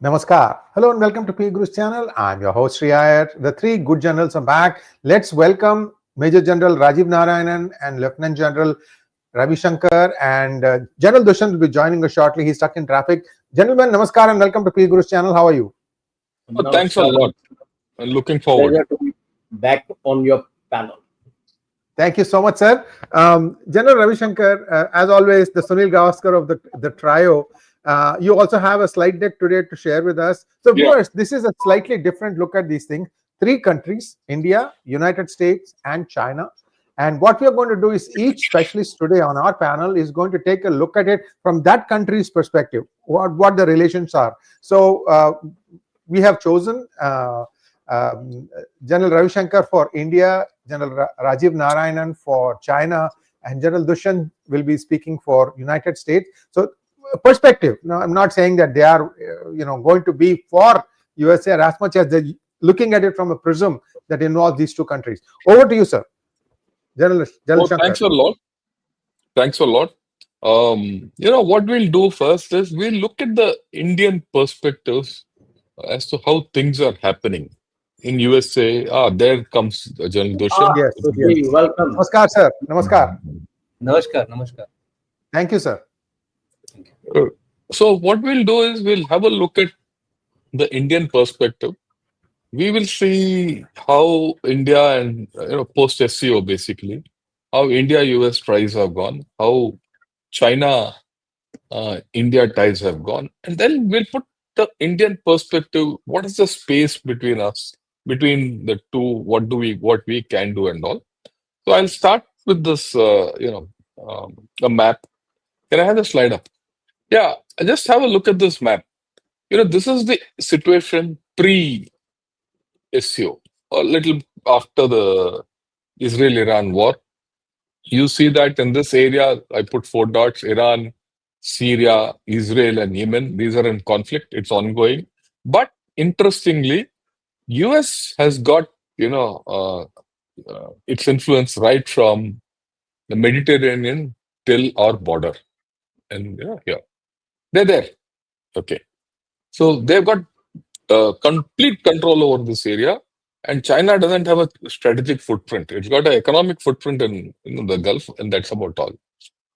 Namaskar. Hello and welcome to P Guru's channel. I'm your host Shriyar. The three good generals are back. Let's welcome Major General Rajiv Narayanan and Lieutenant General Ravi Shankar, and General Dushyant will be joining us shortly. He's stuck in traffic. Gentlemen, Namaskar and welcome to P Guru's channel. How are you? Thanks a lot. I'm looking forward. Pleasure to be back on your panel. Thank you so much, sir. General Ravi Shankar, as always, the Sunil Gavaskar of the trio. You also have a slide deck today to share with us. So, viewers, this is a slightly different look at these things. Three countries: India, United States, and China. And what we are going to do is each specialist today on our panel is going to take a look at it from that country's perspective, what the relations are. So, we have chosen General Ravi Shankar for India, General Rajiv Narayanan for China, and General Dushyant will be speaking for United States. So, perspective. Now, I'm not saying that they are, going to be for USA as much as they're looking at it from a prism that involves these two countries. Over to you, sir. General Shankar. Thanks a lot. Thanks a lot. What we'll do first is we'll look at the Indian perspectives as to how things are happening in USA. There comes General Dushyant. Yes. Welcome. Namaskar, sir. Namaskar. Namaskar. Thank you, sir. So what we'll do is we'll have a look at the Indian perspective. We will see how India and post-SCO basically, how India-US ties have gone, how China-India ties have gone, and then we'll put the Indian perspective. What is the space between us, between the two? What we can do and all. So I'll start with this, a map. Can I have the slide up? Yeah, just have a look at this map. This is the situation pre-SCO, a little after the Israel-Iran war. You see that in this area, I put 4 dots: Iran, Syria, Israel, and Yemen. These are in conflict. It's ongoing. But interestingly, US has got, its influence right from the Mediterranean till our border. And here, they're there. Okay. So they've got complete control over this area. And China doesn't have a strategic footprint. It's got an economic footprint in the Gulf, and that's about all.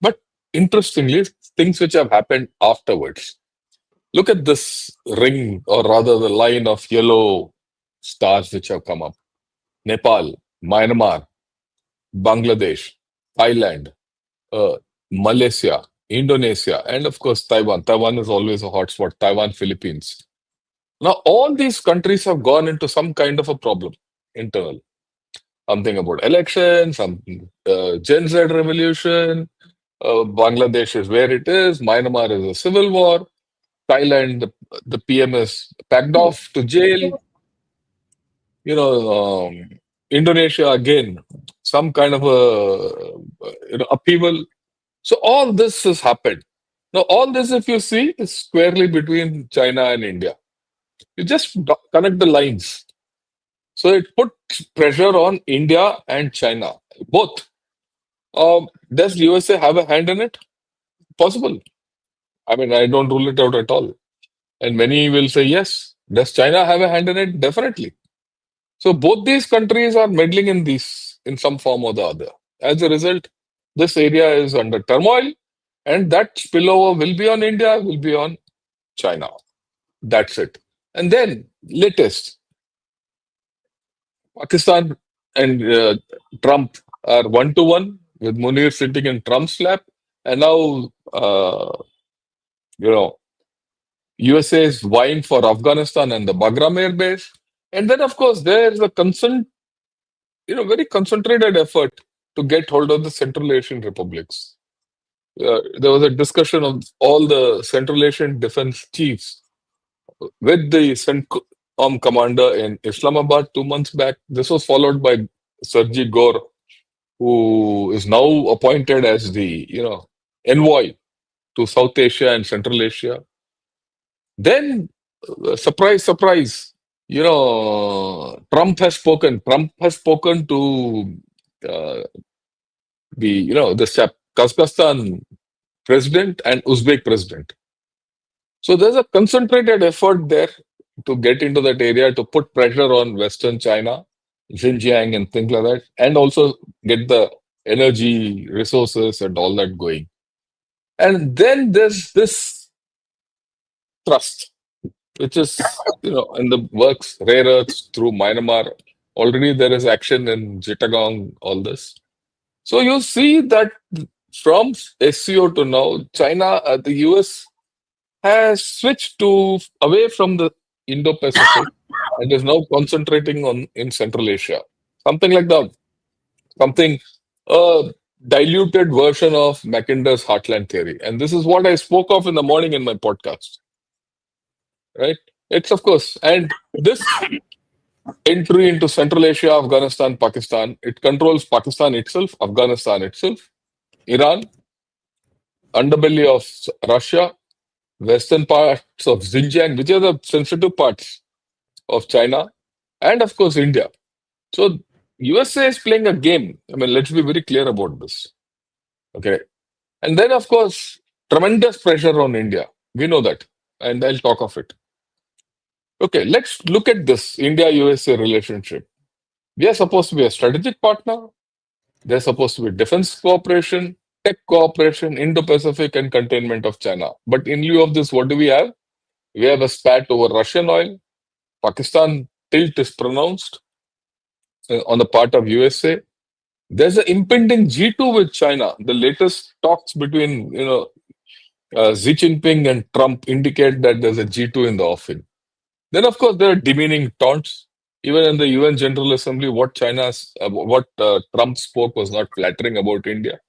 But interestingly, things which have happened afterwards. Look at this ring, or rather the line of yellow stars which have come up. Nepal, Myanmar, Bangladesh, Thailand, Malaysia, Indonesia, and of course Taiwan. Taiwan is always a hotspot. Taiwan, Philippines. Now, all these countries have gone into some kind of a problem internal. Something about elections, something Gen Z revolution. Bangladesh is where it is. Myanmar is a civil war. Thailand, the PM is packed off to jail. Indonesia again, some kind of a upheaval. So all this has happened. Now, all this, if you see, is squarely between China and India. You just connect the lines. So it puts pressure on India and China, both. Does USA have a hand in it? Possible. I mean, I don't rule it out at all. And many will say yes. Does China have a hand in it? Definitely. So both these countries are meddling in these in some form or the other. As a result, this area is under turmoil, and that spillover will be on India, will be on China. That's it. And then, latest, Pakistan and Trump are 1-1 with Munir sitting in Trump's lap. And now, USA is vying for Afghanistan and the Bagram Air Base. And then, of course, there's a very concentrated effort to get hold of the Central Asian republics. There was a discussion of all the Central Asian defense chiefs with the CENTCOM commander in Islamabad 2 months back. This was followed by Sergey Gore, who is now appointed as the envoy to South Asia and Central Asia. Then, surprise, surprise, Trump has spoken. Trump has spoken to the Kazakhstan president and Uzbek president. So there's a concentrated effort there to get into that area to put pressure on Western China, Xinjiang, and things like that, and also get the energy resources and all that going. And then there's this thrust, which is in the works, rare earths through Myanmar. Already there is action in Chittagong, all this. So you see that from SCO to now, China, the US has switched to away from the Indo-Pacific and is now concentrating on in Central Asia. Something like that. Something a diluted version of Macinder's Heartland theory. And this is what I spoke of in the morning in my podcast. Right? It's of course, and this entry into Central Asia, Afghanistan, Pakistan, it controls Pakistan itself, Afghanistan itself, Iran, underbelly of Russia, western parts of Xinjiang, which are the sensitive parts of China, and of course India. So USA is playing a game. I mean, let's be very clear about this. Okay. And then of course, tremendous pressure on India. We know that. And I'll talk of it. Okay, let's look at this India-USA relationship. We are supposed to be a strategic partner. They're supposed to be defense cooperation, tech cooperation, Indo-Pacific, and containment of China. But in lieu of this, what do we have? We have a spat over Russian oil. Pakistan tilt is pronounced on the part of USA. There's an impending G2 with China. The latest talks between Xi Jinping and Trump indicate that there's a G2 in the offing. Then, of course, there are demeaning taunts. Even in the UN General Assembly, what Trump spoke was not flattering about India.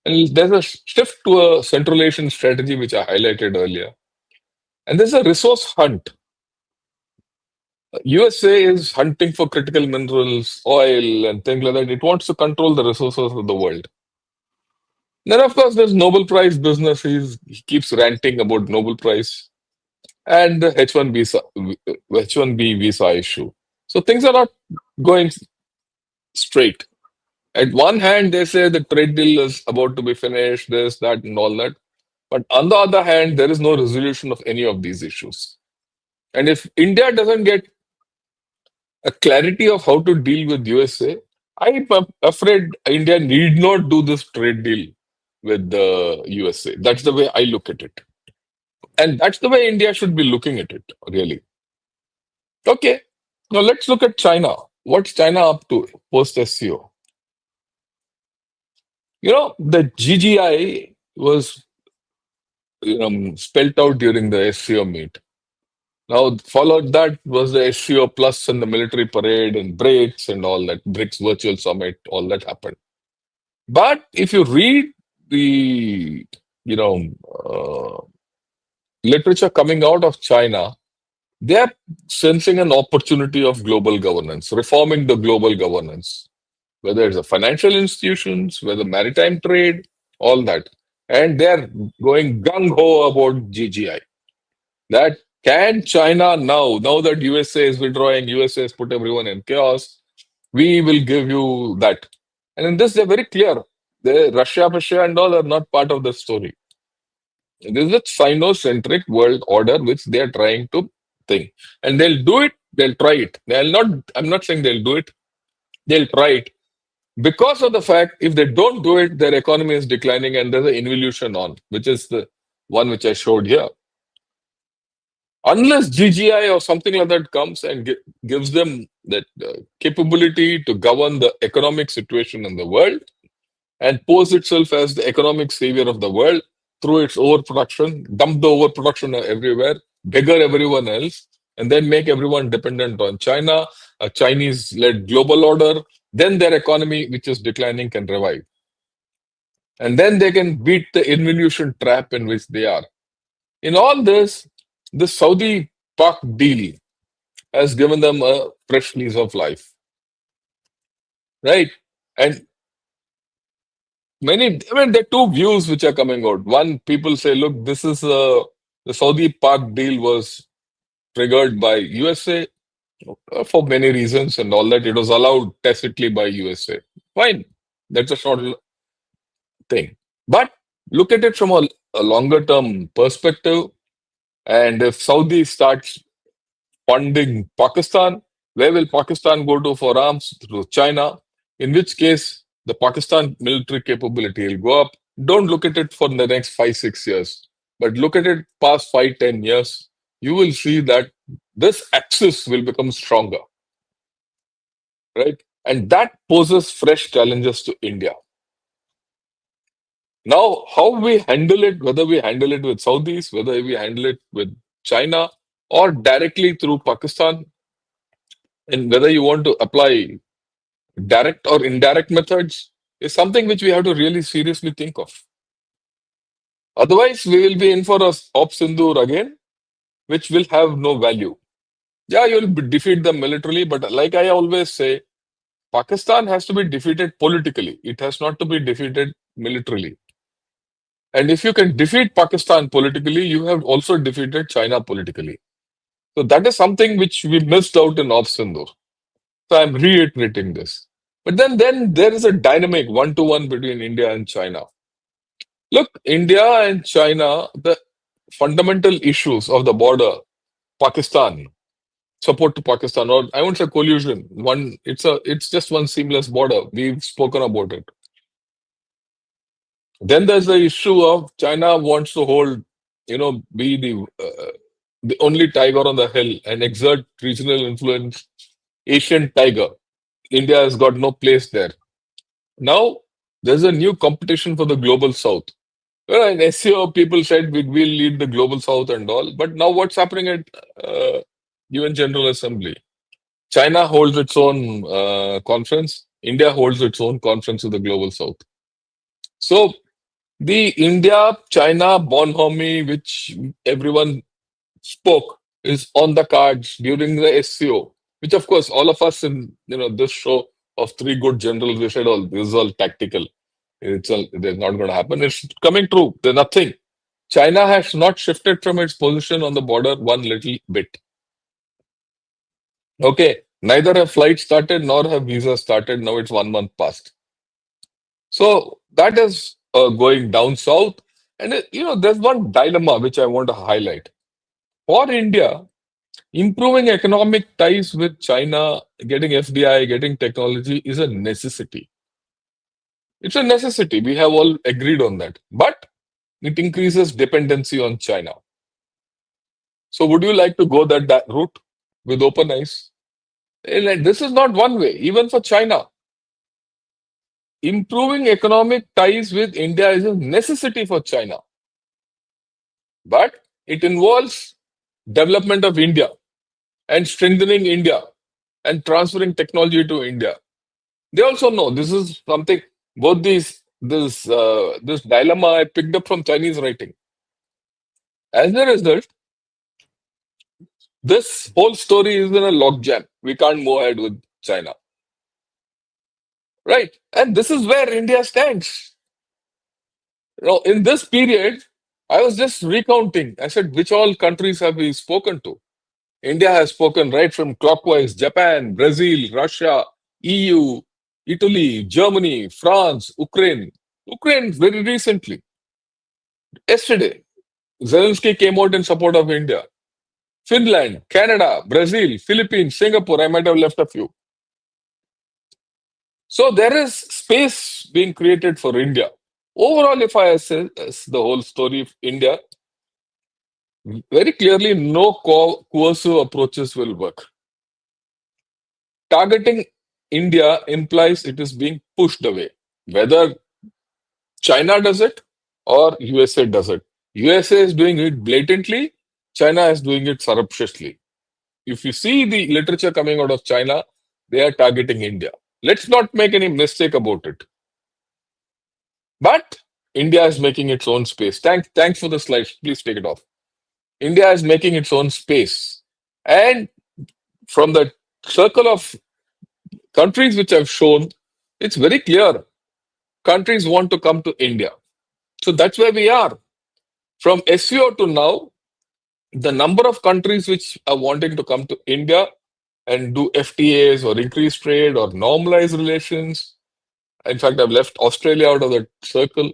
And there's a shift to a Central Asian strategy, which I highlighted earlier. And there's a resource hunt. USA is hunting for critical minerals, oil, and things like that. It wants to control the resources of the world. Then, of course, there's Nobel Prize business. He keeps ranting about Nobel Prize and the H1B visa issue. So things are not going straight. At one hand, they say the trade deal is about to be finished, this, that, and all that. But on the other hand, there is no resolution of any of these issues. And if India doesn't get a clarity of how to deal with USA, I'm afraid India need not do this trade deal with the USA. That's the way I look at it. And that's the way India should be looking at it, really. Okay, now let's look at China. What's China up to post-SCO? The GGI was spelt out during the SCO meet. Now, followed that was the SCO Plus and the military parade and BRICS and all that, BRICS Virtual Summit, all that happened. But if you read the, literature coming out of China, they are sensing an opportunity of global governance, reforming the global governance, whether it's the financial institutions, whether maritime trade, all that. And they're going gung-ho about GGI. That can China now that USA is withdrawing, USA has put everyone in chaos, we will give you that. And in this, they're very clear. Russia, and all are not part of the story. This is a Sino-centric world order which they are trying to think. And they'll do it, they'll try it. I'm not saying they'll do it, they'll try it. Because of the fact, if they don't do it, their economy is declining and there's an involution on, which is the one which I showed here. Unless GGI or something like that comes and gives them that capability to govern the economic situation in the world and pose itself as the economic savior of the world through its overproduction, dump the overproduction everywhere, beggar everyone else, and then make everyone dependent on China, a Chinese-led global order, then their economy, which is declining, can revive. And then they can beat the involution trap in which they are. In all this, the Saudi-Pak deal has given them a fresh lease of life. Right? And there are two views which are coming out. One, people say, look, this is the Saudi-Pak deal was triggered by USA for many reasons and all that. It was allowed tacitly by USA. Fine. That's a short thing. But look at it from a longer term perspective. And if Saudi starts funding Pakistan, where will Pakistan go to for arms? Through China, in which case the Pakistan military capability will go up. Don't look at it for the next 5, 6 years, but look at it past 5, 10 years. You will see that this axis will become stronger, right? And that poses fresh challenges to India. Now, how we handle it, whether we handle it with Saudis, whether we handle it with China, or directly through Pakistan, and whether you want to apply direct or indirect methods, is something which we have to really seriously think of. Otherwise, we will be in for a Op Sindoor again, which will have no value. Yeah, you'll defeat them militarily, but like I always say, Pakistan has to be defeated politically. It has not to be defeated militarily. And if you can defeat Pakistan politically, you have also defeated China politically. So that is something which we missed out in Op Sindoor. So I'm reiterating this. But then there is a dynamic one-to-one between India and China. Look, India and China, the fundamental issues of the border, Pakistan, support to Pakistan, or I won't say collusion. It's just one seamless border. We've spoken about it. Then there's the issue of China wants to hold, be the only tiger on the hill and exert regional influence, Asian tiger. India has got no place there. Now, there's a new competition for the global south. Well, in SCO, people said we will lead the global south and all. But now what's happening at UN General Assembly? China holds its own conference. India holds its own conference with the global south. So the India-China bonhomie, which everyone spoke, is on the cards during the SCO, which of course all of us in this show of three good generals, we said, "Oh, this is all tactical. It's not going to happen." It's coming true. There's nothing. China has not shifted from its position on the border one little bit. Okay, neither have flights started nor have visas started. Now it's 1 month past. So that is going down south. And there's one dilemma which I want to highlight. For India, improving economic ties with China, getting FDI, getting technology is a necessity. It's a necessity. We have all agreed on that. But it increases dependency on China. So would you like to go that route with open eyes? And this is not one way, even for China. Improving economic ties with India is a necessity for China. But it involves development of India and strengthening India and transferring technology to India. They also know this is something, both this dilemma I picked up from Chinese writing. As a result, this whole story is in a logjam. We can't move ahead with China. Right? And this is where India stands. In this period, I was just recounting. I said, which all countries have we spoken to? India has spoken right from clockwise: Japan, Brazil, Russia, EU, Italy, Germany, France, Ukraine. Ukraine very recently. Yesterday, Zelensky came out in support of India. Finland, Canada, Brazil, Philippines, Singapore. I might have left a few. So there is space being created for India. Overall, if I assess the whole story of India, very clearly no coercive approaches will work. Targeting India implies it is being pushed away, whether China does it or USA does it. USA is doing it blatantly, China is doing it surreptitiously. If you see the literature coming out of China, they are targeting India. Let's not make any mistake about it. But India is making its own space. Thanks for the slides. Please take it off. India is making its own space. And from the circle of countries which I've shown, it's very clear. Countries want to come to India. So that's where we are. From SCO to now, the number of countries which are wanting to come to India and do FTAs or increase trade or normalize relations, in fact, I've left Australia out of that circle,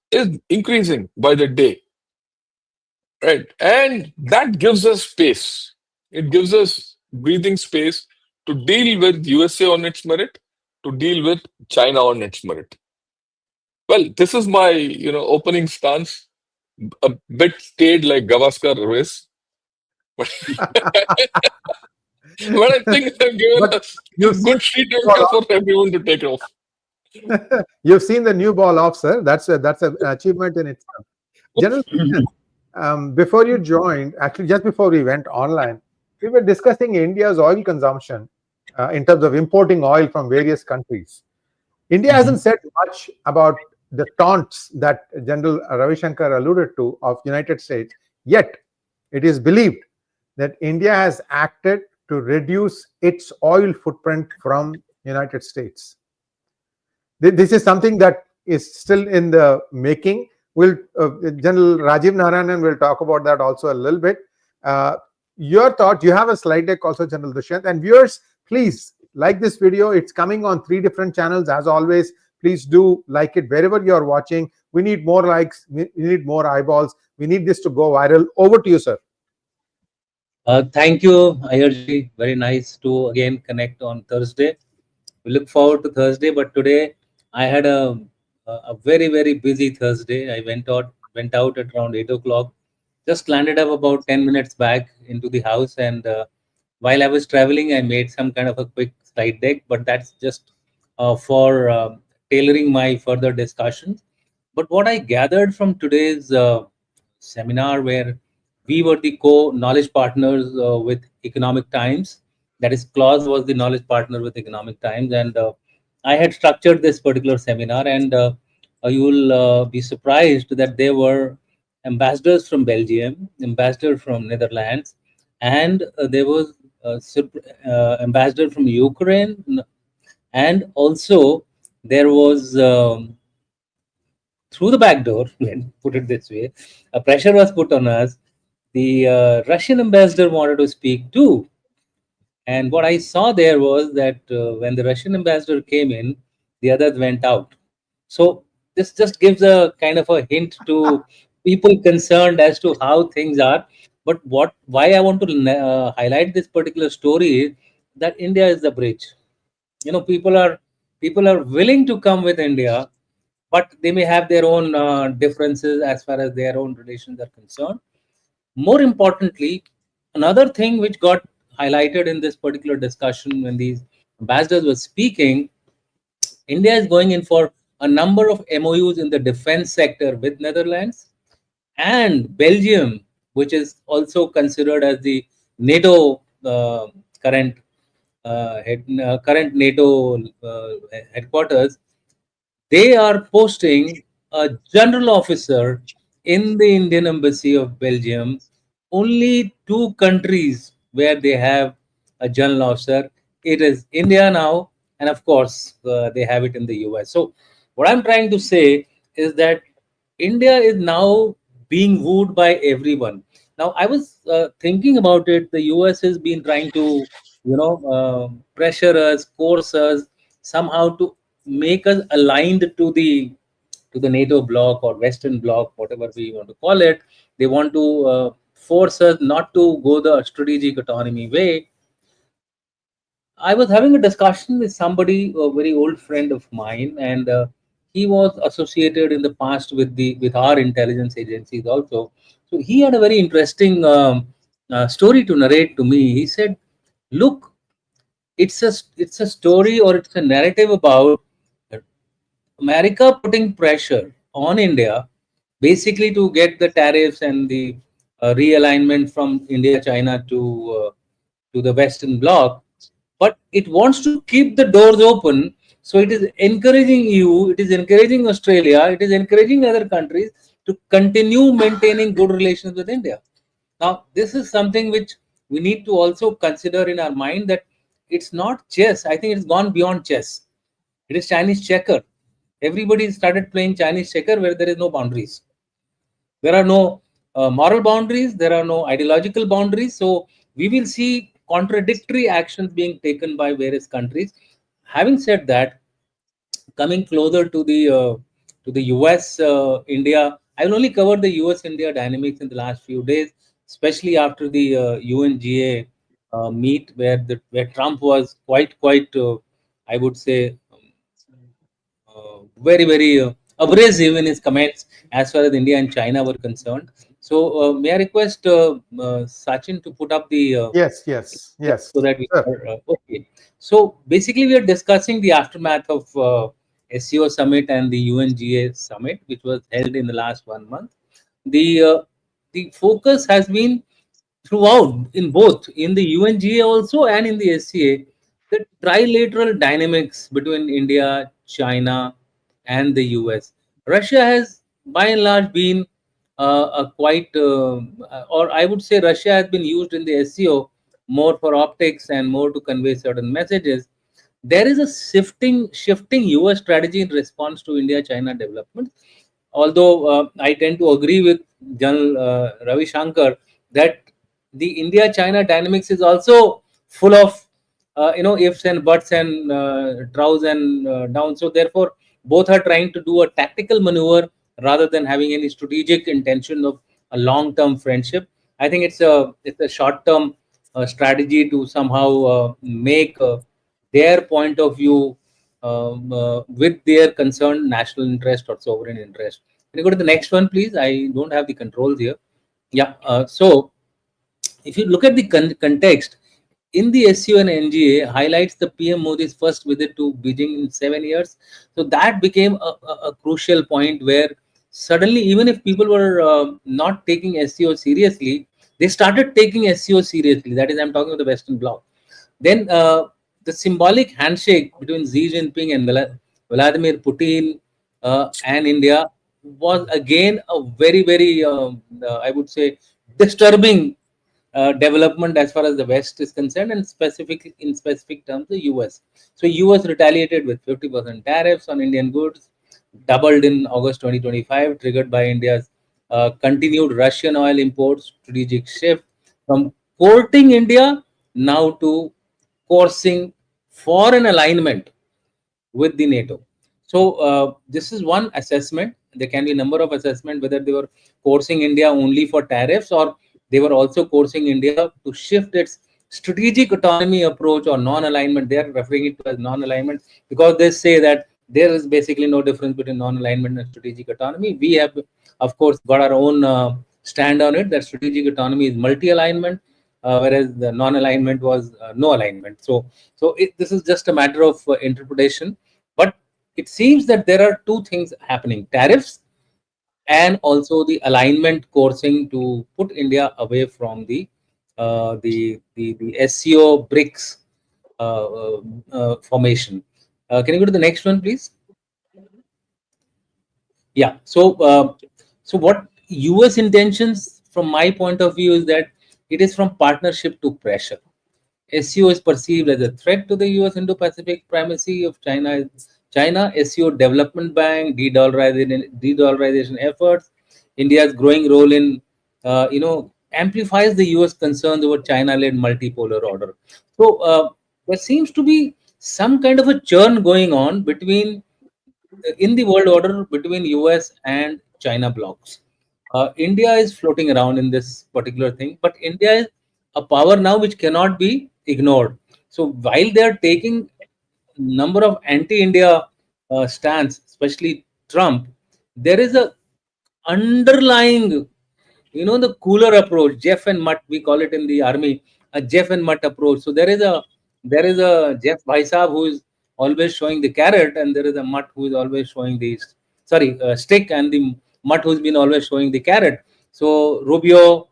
is increasing by the day. right? And that gives us space. It gives us breathing space to deal with USA on its merit, to deal with China on its merit. Well, this is my opening stance. A bit stayed like Gavaskar is, but, but I think I've given But a you've seen good sheet the anchor for everyone to take off. you've seen the new ball off, sir. That's an achievement in itself. General, before you joined, actually, just before we went online, we were discussing India's oil consumption in terms of importing oil from various countries. India hasn't said much about the taunts that General Ravi Shankar alluded to of United States. Yet, it is believed that India has acted to reduce its oil footprint from United States. This is something that is still in the making. Will General Rajiv Narayanan will talk about that also a little bit. Your thought, you have a slide deck also, General Dushyant, and viewers, please like this video. It's coming on 3 different channels as always. Please do like it wherever you are watching. We need more likes, we need more eyeballs, we need this to go viral. Over to you, sir. Thank you, Ayerji. Very nice to again connect on Thursday. We look forward to Thursday, but today I had a very very busy Thursday. I went out at around 8 o'clock. Just landed up about 10 minutes back into the house, and while I was traveling, I made some kind of a quick slide deck. But that's just for tailoring my further discussions. But what I gathered from today's seminar, where we were the co-knowledge partners with Economic Times, that is, Claus was the knowledge partner with Economic Times, and I had structured this particular seminar, and you will be surprised that there were ambassadors from Belgium, ambassador from Netherlands, and there was ambassador from Ukraine, and also there was through the back door, let's put it this way, a pressure was put on us. The Russian ambassador wanted to speak too. And what I saw there was that when the Russian ambassador came in, the others went out. So this just gives a kind of a hint to people concerned as to how things are. But why I want to highlight this particular story is that India is the bridge. People are willing to come with India, but they may have their own differences as far as their own relations are concerned. More importantly, another thing which got highlighted in this particular discussion when these ambassadors were speaking, India is going in for a number of MOUs in the defense sector with Netherlands and Belgium, which is also considered as the NATO current current NATO headquarters. They are posting a general officer in the Indian Embassy of Belgium. Only 2 countries where they have a general officer. It is India now, and of course, they have it in the US. So, what I'm trying to say is that India is now being wooed by everyone. Now, I was thinking about it. The US has been trying to, pressure us, coerce us somehow to make us aligned to the NATO bloc or Western bloc, whatever we want to call it. They want to force us not to go the strategic autonomy way. I was having a discussion with somebody, a very old friend of mine, and he was associated in the past with the with our intelligence agencies also. So he had a very interesting story to narrate to me. He said, "Look, it's a story or it's a narrative about America putting pressure on India, basically to get the tariffs and the realignment from India, China to the Western bloc, but it wants to keep the doors open. So it is encouraging you, it is encouraging Australia, it is encouraging other countries to continue maintaining good relations with India. Now, this is something which we need to also consider in our mind that it's not chess. I think it's gone beyond chess. It is Chinese checker. Everybody started playing Chinese checker where there is no boundaries. There are no moral boundaries. There are no ideological boundaries. So we will see contradictory actions being taken by various countries. Having said that, coming closer to the US, India, I will only cover the US-India dynamics in the last few days, especially after the UNGA meet, where Trump was quite I would say very abrasive in his comments as far as India and China were concerned. So may I request Sachin to put up the Yes, yes, yeah, yes, so that we sir. are okay. So basically, we are discussing the aftermath of SCO summit and the UNGA summit, which was held in the last 1 month. The focus has been throughout in both in the UNGA also and in the SCA, the trilateral dynamics between India, China, and the US. Russia has by and large been a quite, or I would say, Russia has been used in the SCO more for optics and more to convey certain messages. There is a shifting US strategy in response to India China development. Although I tend to agree with General Ravi Shankar that the India China dynamics is also full of ifs and buts and troughs and downs. So therefore, both are trying to do a tactical maneuver rather than having any strategic intention of a long term friendship. I think it's a short term strategy to somehow make their point of view with their concerned national interest or sovereign interest. Can you go to the next one, please? I don't have the controls here. Yeah. So if you look at the context, in the SU and NGA highlights the PM Modi's first visit to Beijing in 7 years. So that became a crucial point where suddenly, even if people were not taking SCO seriously, they started taking SCO seriously. That is, I'm talking about the Western Bloc. Then the symbolic handshake between Xi Jinping and Vladimir Putin and India was again a very, I would say, disturbing development as far as the West is concerned, and specifically in specific terms, the US. So US retaliated with 50% tariffs on Indian goods, doubled in August 2025, triggered by India's continued Russian oil imports, strategic shift from courting India now to coursing for an alignment with the NATO. So this is one assessment. There can be a number of assessment whether they were coursing India only for tariffs or they were also coursing India to shift its strategic autonomy approach or non-alignment. They are referring it to as non-alignment because they say that there is basically no difference between non-alignment and strategic autonomy. We have, of course, got our own stand on it. That strategic autonomy is multi-alignment, whereas the non-alignment was no alignment. So this is just a matter of interpretation. But it seems that there are two things happening: tariffs and also the alignment coursing to put India away from the SCO BRICS formation. Can you go to the next one, please? Yeah. So what US intentions, from my point of view, is that it is from partnership to pressure. SCO is perceived as a threat to the US Indo-Pacific primacy of China. SCO Development Bank, de-dollarization efforts, India's growing role in, amplifies the US concerns over China-led multipolar order. So there seems to be some kind of a churn going on between in the world order between US and China blocks. India is floating around in this particular thing, but India is a power now which cannot be ignored. So while they are taking number of anti-India stance, especially Trump, there is a underlying, the cooler approach, Jeff and Mutt, we call it in the army, a Jeff and Mutt approach. So there is a Jeff Vaisab who is always showing the carrot, and there is a Mutt who is always showing the stick, and the Mutt who's been always showing the carrot. So Rubio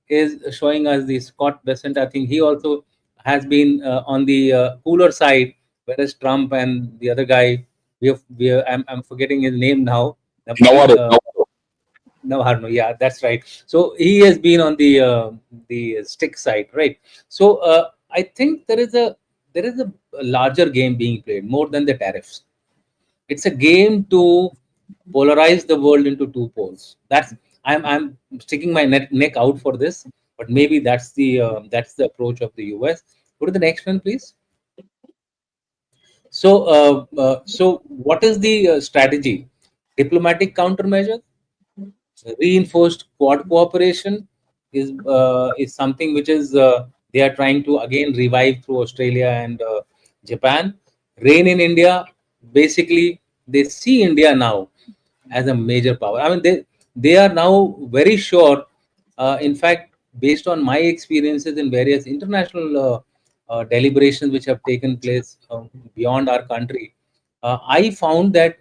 is showing us the Scott Bessent. I think he also has been on the cooler side, whereas Trump and the other guy, I'm forgetting his name now. Navarro. Navarro, yeah, that's right. So he has been on the stick side, right? So I think there is a larger game being played more than the tariffs. It's a game to polarize the world into two poles. I'm sticking my neck out for this, but maybe that's the approach of the US. Go to the next one, please. So what is the strategy? Diplomatic countermeasure, Reinforced Quad cooperation is something which is they are trying to again revive through Australia and Japan. Rain in India, basically they see India now as a major power. I mean, they are now very sure. In fact, based on my experiences in various international deliberations which have taken place beyond our country, I found that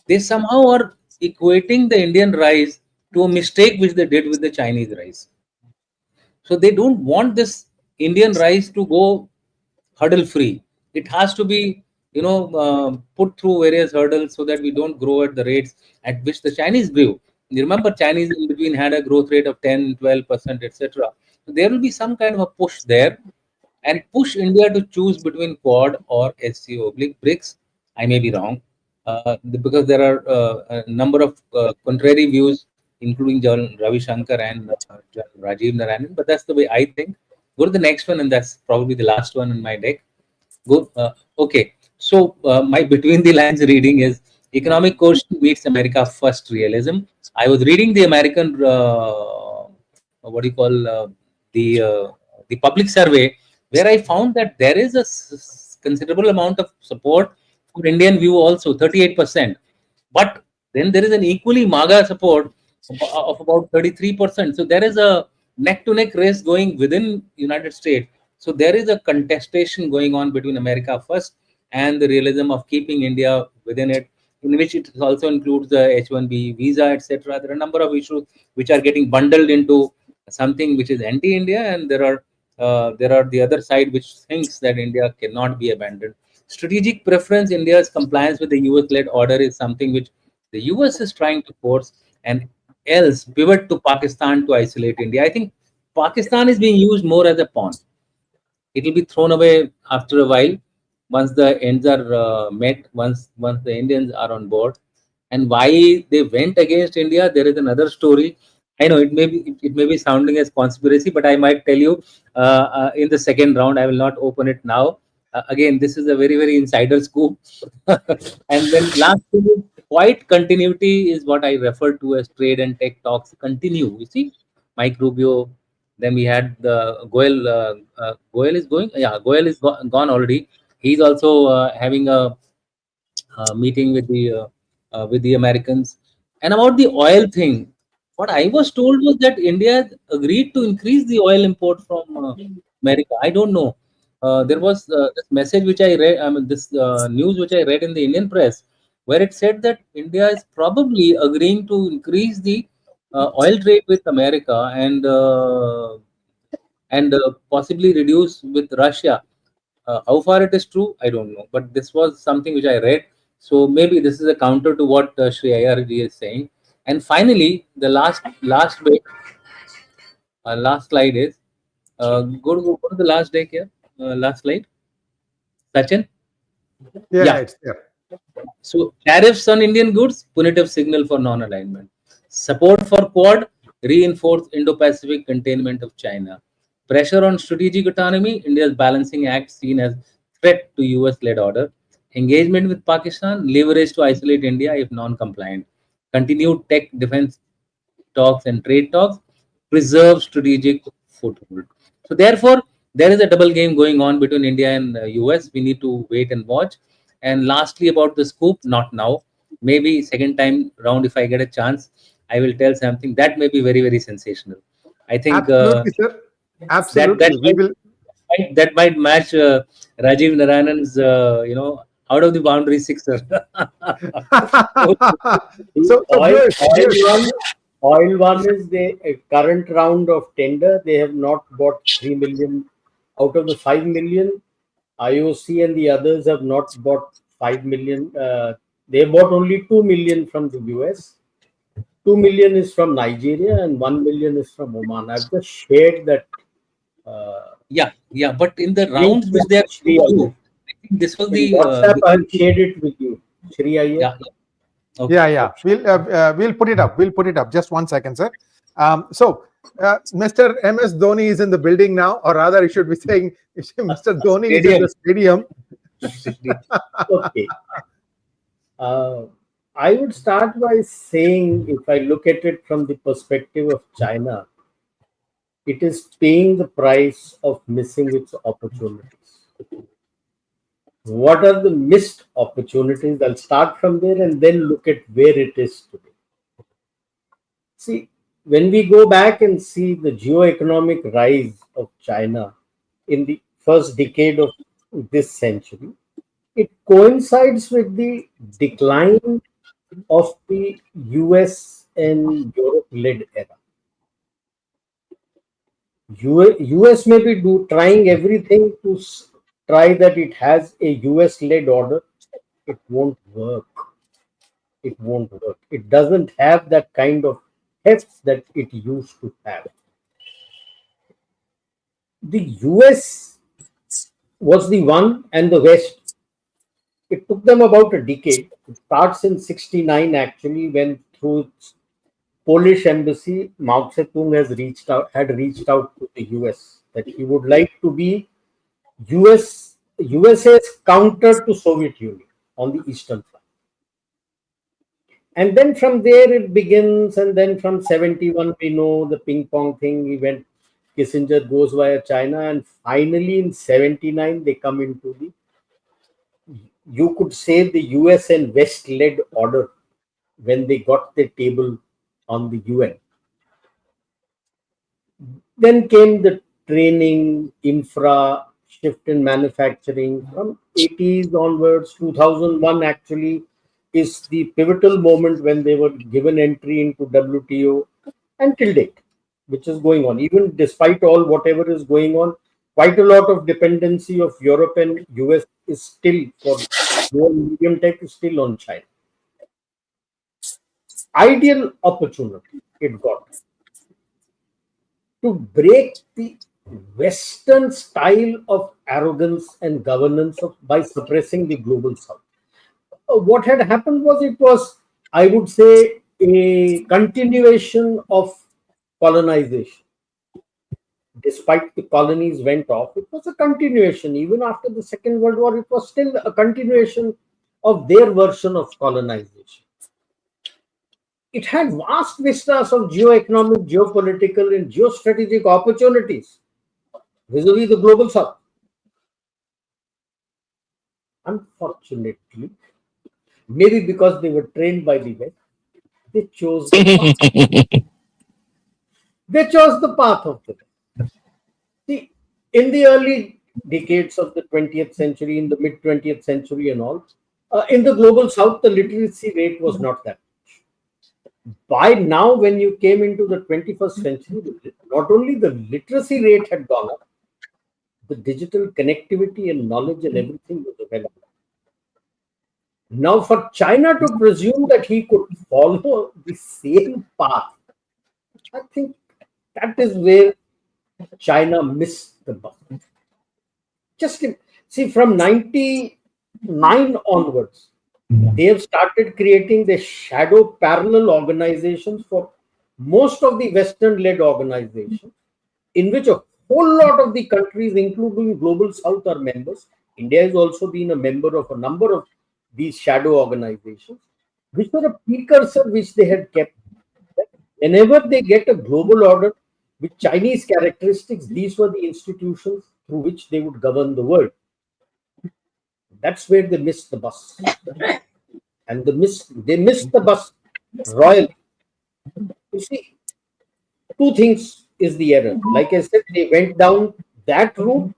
they somehow are equating the Indian rice to a mistake which they did with the Chinese rice. So they don't want this Indian rice to go hurdle free. It has to be, put through various hurdles so that we don't grow at the rates at which the Chinese grew. You remember, Chinese in between had a growth rate of 10, 12%, etc. So there will be some kind of a push there and push India to choose between Quad or SCO. BRICS, I may be wrong, because there are a number of contrary views, including John Ravi Shankar and John Rajiv Narayanan. But that's the way I think. Go to the next one, and that's probably the last one in my deck. Go. Okay. So my between the lines reading is economic quotient meets America first realism. I was reading the American what do you call the public survey, where I found that there is a considerable amount of support for Indian view also, 38%. But then there is an equally MAGA support of about 33%. So there is a neck to neck race going within United States. So there is a contestation going on between America first and the realism of keeping India within it, in which it also includes the H-1B visa, etc. There are a number of issues which are getting bundled into something which is anti-India, and there are the other side which thinks that India cannot be abandoned. Strategic preference, India's compliance with the US-led order is something which the US is trying to force, and else pivot to Pakistan to isolate India. I think Pakistan is being used more as a pawn. It will be thrown away after a while once the ends are met, once the Indians are on board. And why they went against India, there is another story. I know it may be sounding as conspiracy, but I might tell you in the second round. I will not open it now. Again, this is a very, very insider scoop. And then last thing is quiet continuity is what I refer to as trade and tech talks continue. You see, Mike Rubio, then we had the Goel. Goel is going. Yeah, Goel is gone already. He's also having a meeting with the Americans. And about the oil thing, what I was told was that India agreed to increase the oil import from America. I don't know. There was this message which I read. I mean, this news which I read in the Indian press, where it said that India is probably agreeing to increase the oil trade with America and possibly reduce with Russia. How far it is true, I don't know. But this was something which I read. So maybe this is a counter to what Sri IRG is saying. And finally, the last bit, last slide is go to the last deck here. Last slide, Sachin. Yeah, it's there. So tariffs on Indian goods, punitive signal for non-alignment. Support for Quad, reinforce Indo-Pacific containment of China. Pressure on strategic autonomy, India's balancing act seen as threat to US-led order. Engagement with Pakistan, leverage to isolate India if non-compliant. Continued tech defense talks and trade talks, preserve strategic foothold. So therefore, there is a double game going on between India and US. We need to wait and watch. And lastly, about the scoop, not now. Maybe second time round, if I get a chance, I will tell something that may be very, very sensational. I think Absolutely, sir. Absolutely. that might match Rajiv Narayanan's, out of the boundary sixer. So, oil one is the current round of tender. They have not bought 3 million out of the 5 million. IOC and the others have not bought 5 million. They bought only 2 million from the US. 2 million is from Nigeria and 1 million is from Oman. I've just shared that. Yeah. But in the rounds which they are through, I think this was the WhatsApp. I'll share it with you, Shri Iyer. Yeah. Okay. Yeah. We'll put it up. We'll put it up. Just 1 second, sir. So Mr. MS Dhoni is in the building now, or rather, I should be saying Mr. Dhoni is in the stadium. Okay. I would start by saying, if I look at it from the perspective of China, it is paying the price of missing its opportunities. What are the missed opportunities? I'll start from there and then look at where it is today. See, when we go back and see the geo-economic rise of China in the first decade of this century, it coincides with the decline of the US and Europe led era. US may be trying everything to try that it has a US led order. It won't work. It won't work. It doesn't have that kind of heft that it used to have. The US was the one, and the West, it took them about a decade. It starts in 69 actually, when through its Polish embassy, Mao Zedong had reached out to the US that he would like to be USA's counter to Soviet Union on the Eastern Front. And then from there it begins, and then from 71 we know the ping pong thing. He went, Kissinger goes via China, and finally in 79 they come into the, you could say, the US and West led order when they got the table on the UN. Then came the training, infra, shift in manufacturing from 80s onwards. 2001 actually is the pivotal moment when they were given entry into WTO until date, which is going on. Even despite all whatever is going on, quite a lot of dependency of Europe and US is still, for low and medium tech, is still on China. Ideal opportunity it got to break the Western style of arrogance and governance by suppressing the global South. What had happened was, it was, I would say, a continuation of colonization. Despite the colonies went off, it was a continuation. Even after the Second World War, it was still a continuation of their version of colonization. It had vast vistas of geo-economic, geopolitical, and geostrategic opportunities vis-a-vis the global South. Unfortunately, maybe because they were trained by the West, they chose the path. They chose the path of the West. See, in the early decades of the 20th century, in the mid 20th century and all, in the global South, the literacy rate was not that. By now, when you came into the 21st century, not only the literacy rate had gone up, the digital connectivity and knowledge and everything was available. Now, for China to presume that he could follow the same path, I think that is where China missed the bus. Just see, from 99 onwards, they have started creating the shadow parallel organizations for most of the Western-led organizations, in which a whole lot of the countries, including Global South, are members. India has also been a member of a number of these shadow organizations, which were a precursor which they had kept. Whenever they get a global order with Chinese characteristics, these were the institutions through which they would govern the world. That's where they missed the bus. And they missed the bus royally. You see, two things is the error. Like I said, they went down that route,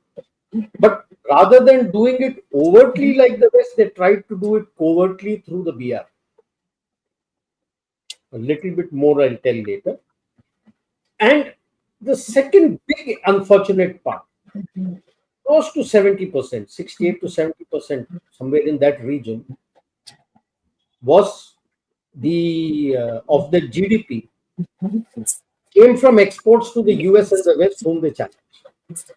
but rather than doing it overtly like the West, they tried to do it covertly through the BR. A little bit more I'll tell later. And the second big unfortunate part, close to 70%, 68 to 70%, somewhere in that region, was the of the GDP came from exports to the US and the West, whom they challenged,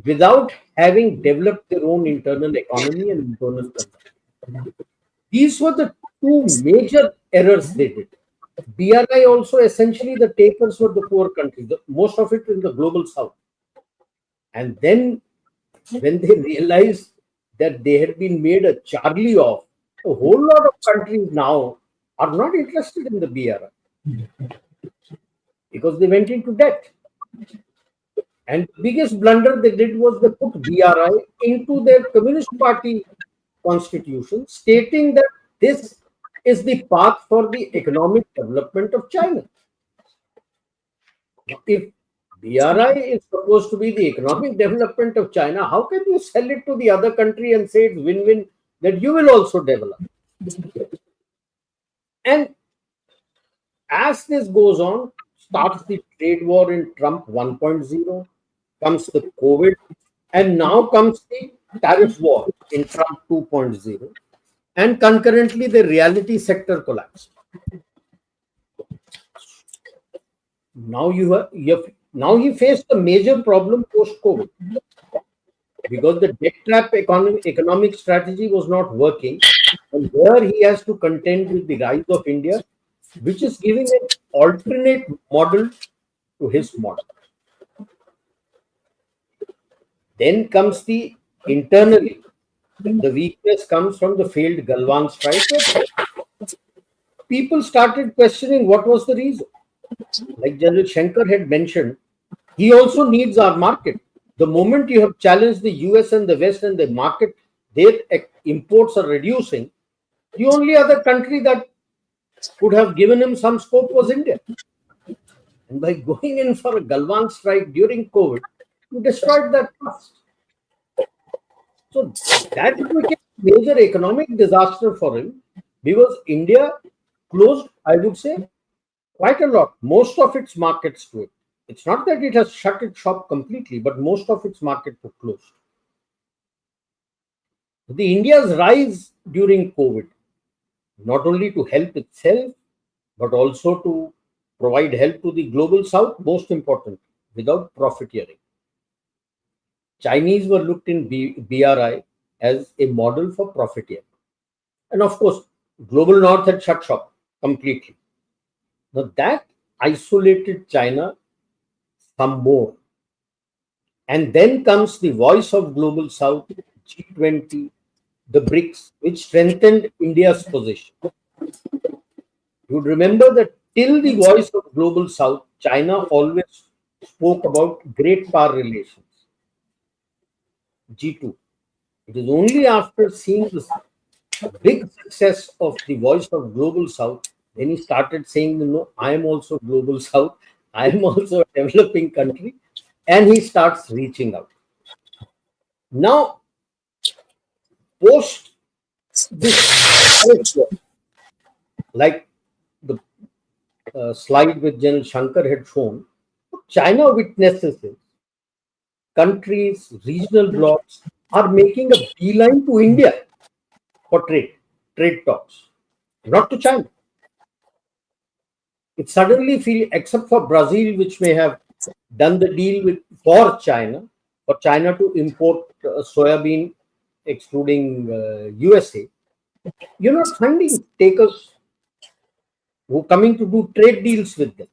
without having developed their own internal economy and internal consumption. These were the two major errors they did. BRI also, essentially, the takers were the poor countries, most of it in the global South. And then when they realized that they had been made a Charlie of A whole lot of countries now are not interested in the BRI because they went into debt. And the biggest blunder they did was they put BRI into their Communist Party constitution, stating that this is the path for the economic development of China. If BRI is supposed to be the economic development of China, how can you sell it to the other country and say it's win-win that you will also develop? And as this goes on, starts the trade war in Trump 1.0, comes the COVID, and now comes the tariff war in Trump 2.0, and concurrently the reality sector collapse. Now now he faced a major problem post-COVID because the debt trap economic strategy was not working, and here he has to contend with the rise of India, which is giving an alternate model to his model. Then comes the internally, the weakness comes from the failed Galwan strike. People started questioning what was the reason. Like General Shankar had mentioned, he also needs our market. The moment you have challenged the US and the West and the market, their imports are reducing. The only other country that could have given him some scope was India. And by going in for a Galwan strike during COVID, you destroyed that trust. So that became a major economic disaster for him because India closed, I would say, quite a lot, most of its markets to it. It's not that it has shut its shop completely, but most of its markets were closed. The India's rise during COVID, not only to help itself, but also to provide help to the global south, most important, without profiteering. Chinese were looked in BRI as a model for profiteering. And of course, global north had shut shop completely. Now that isolated China some more. And then comes the voice of global south, G20, the BRICS, which strengthened India's position. You would remember that till the voice of global south, China always spoke about great power relations. G2. It is only after seeing the big success of the voice of global south, then he started saying, no, I am also global south. I am also a developing country. And he starts reaching out. Now, post this, like the slide which General Shankar had shown, China witnesses it. Countries, regional blocs are making a beeline to India for trade talks, not to China. It suddenly feels, except for Brazil, which may have done the deal for China to import soybean, excluding USA, you're not finding takers who are coming to do trade deals with them,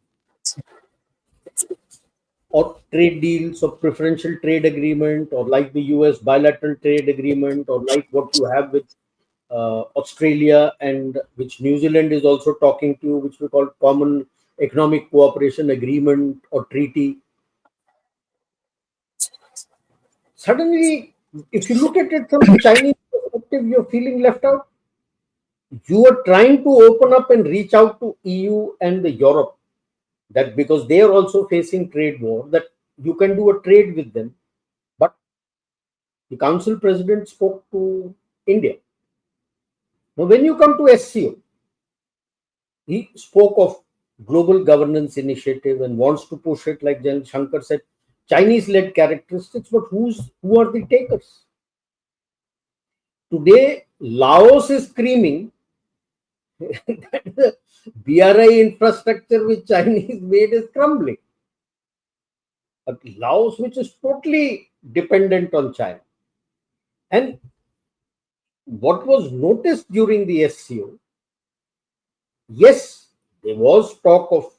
or trade deals or preferential trade agreement, or like the US bilateral trade agreement, or like what you have with Australia, and which New Zealand is also talking to, which we call Common Economic Cooperation Agreement or Treaty. Suddenly, if you look at it from the Chinese perspective, you're feeling left out. You are trying to open up and reach out to EU and the Europe, that because they are also facing trade war, that you can do a trade with them. But the council president spoke to India. Now, when you come to SCO, he spoke of global governance initiative and wants to push it, like General Shankar said, Chinese-led characteristics, but who are the takers? Today, Laos is screaming that the BRI infrastructure which Chinese made is crumbling. But Laos, which is totally dependent on China. And what was noticed during the SCO, yes, there was talk of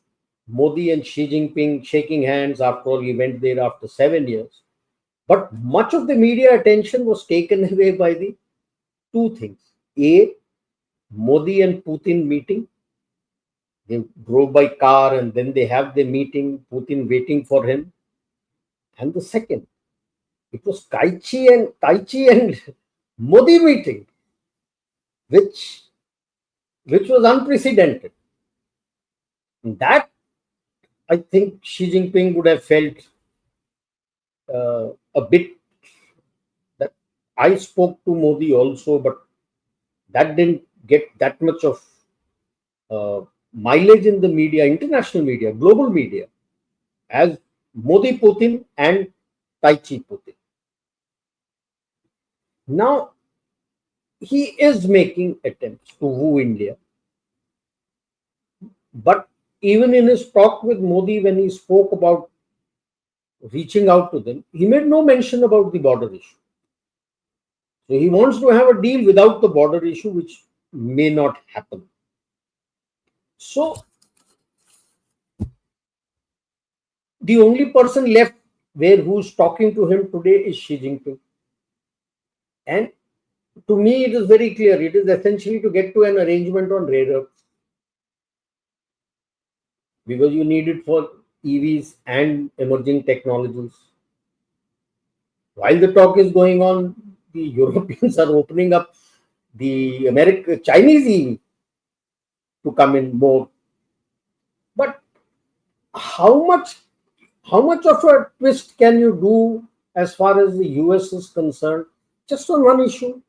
Modi and Xi Jinping shaking hands. After all, he went there after 7 years. But much of the media attention was taken away by the two things. A, Modi and Putin meeting. They drove by car and then they have the meeting, Putin waiting for him. And the second, it was Tai Chi and Modi meeting, which was unprecedented. And that I think Xi Jinping would have felt a bit that I spoke to Modi also, but that didn't get that much of mileage in the media, international media, global media, as Modi Putin and Tai Chi Putin. Now, he is making attempts to woo India. But even in his talk with Modi, when he spoke about reaching out to them, he made no mention about the border issue. So he wants to have a deal without the border issue, which may not happen. So the only person left who's talking to him today is Xi Jinping. And to me, it is very clear. It is essentially to get to an arrangement on rare earths, because you need it for EVs and emerging technologies. While the talk is going on, the Europeans are opening up the Chinese EV to come in more. But how much of a twist can you do as far as the US is concerned, just on one issue,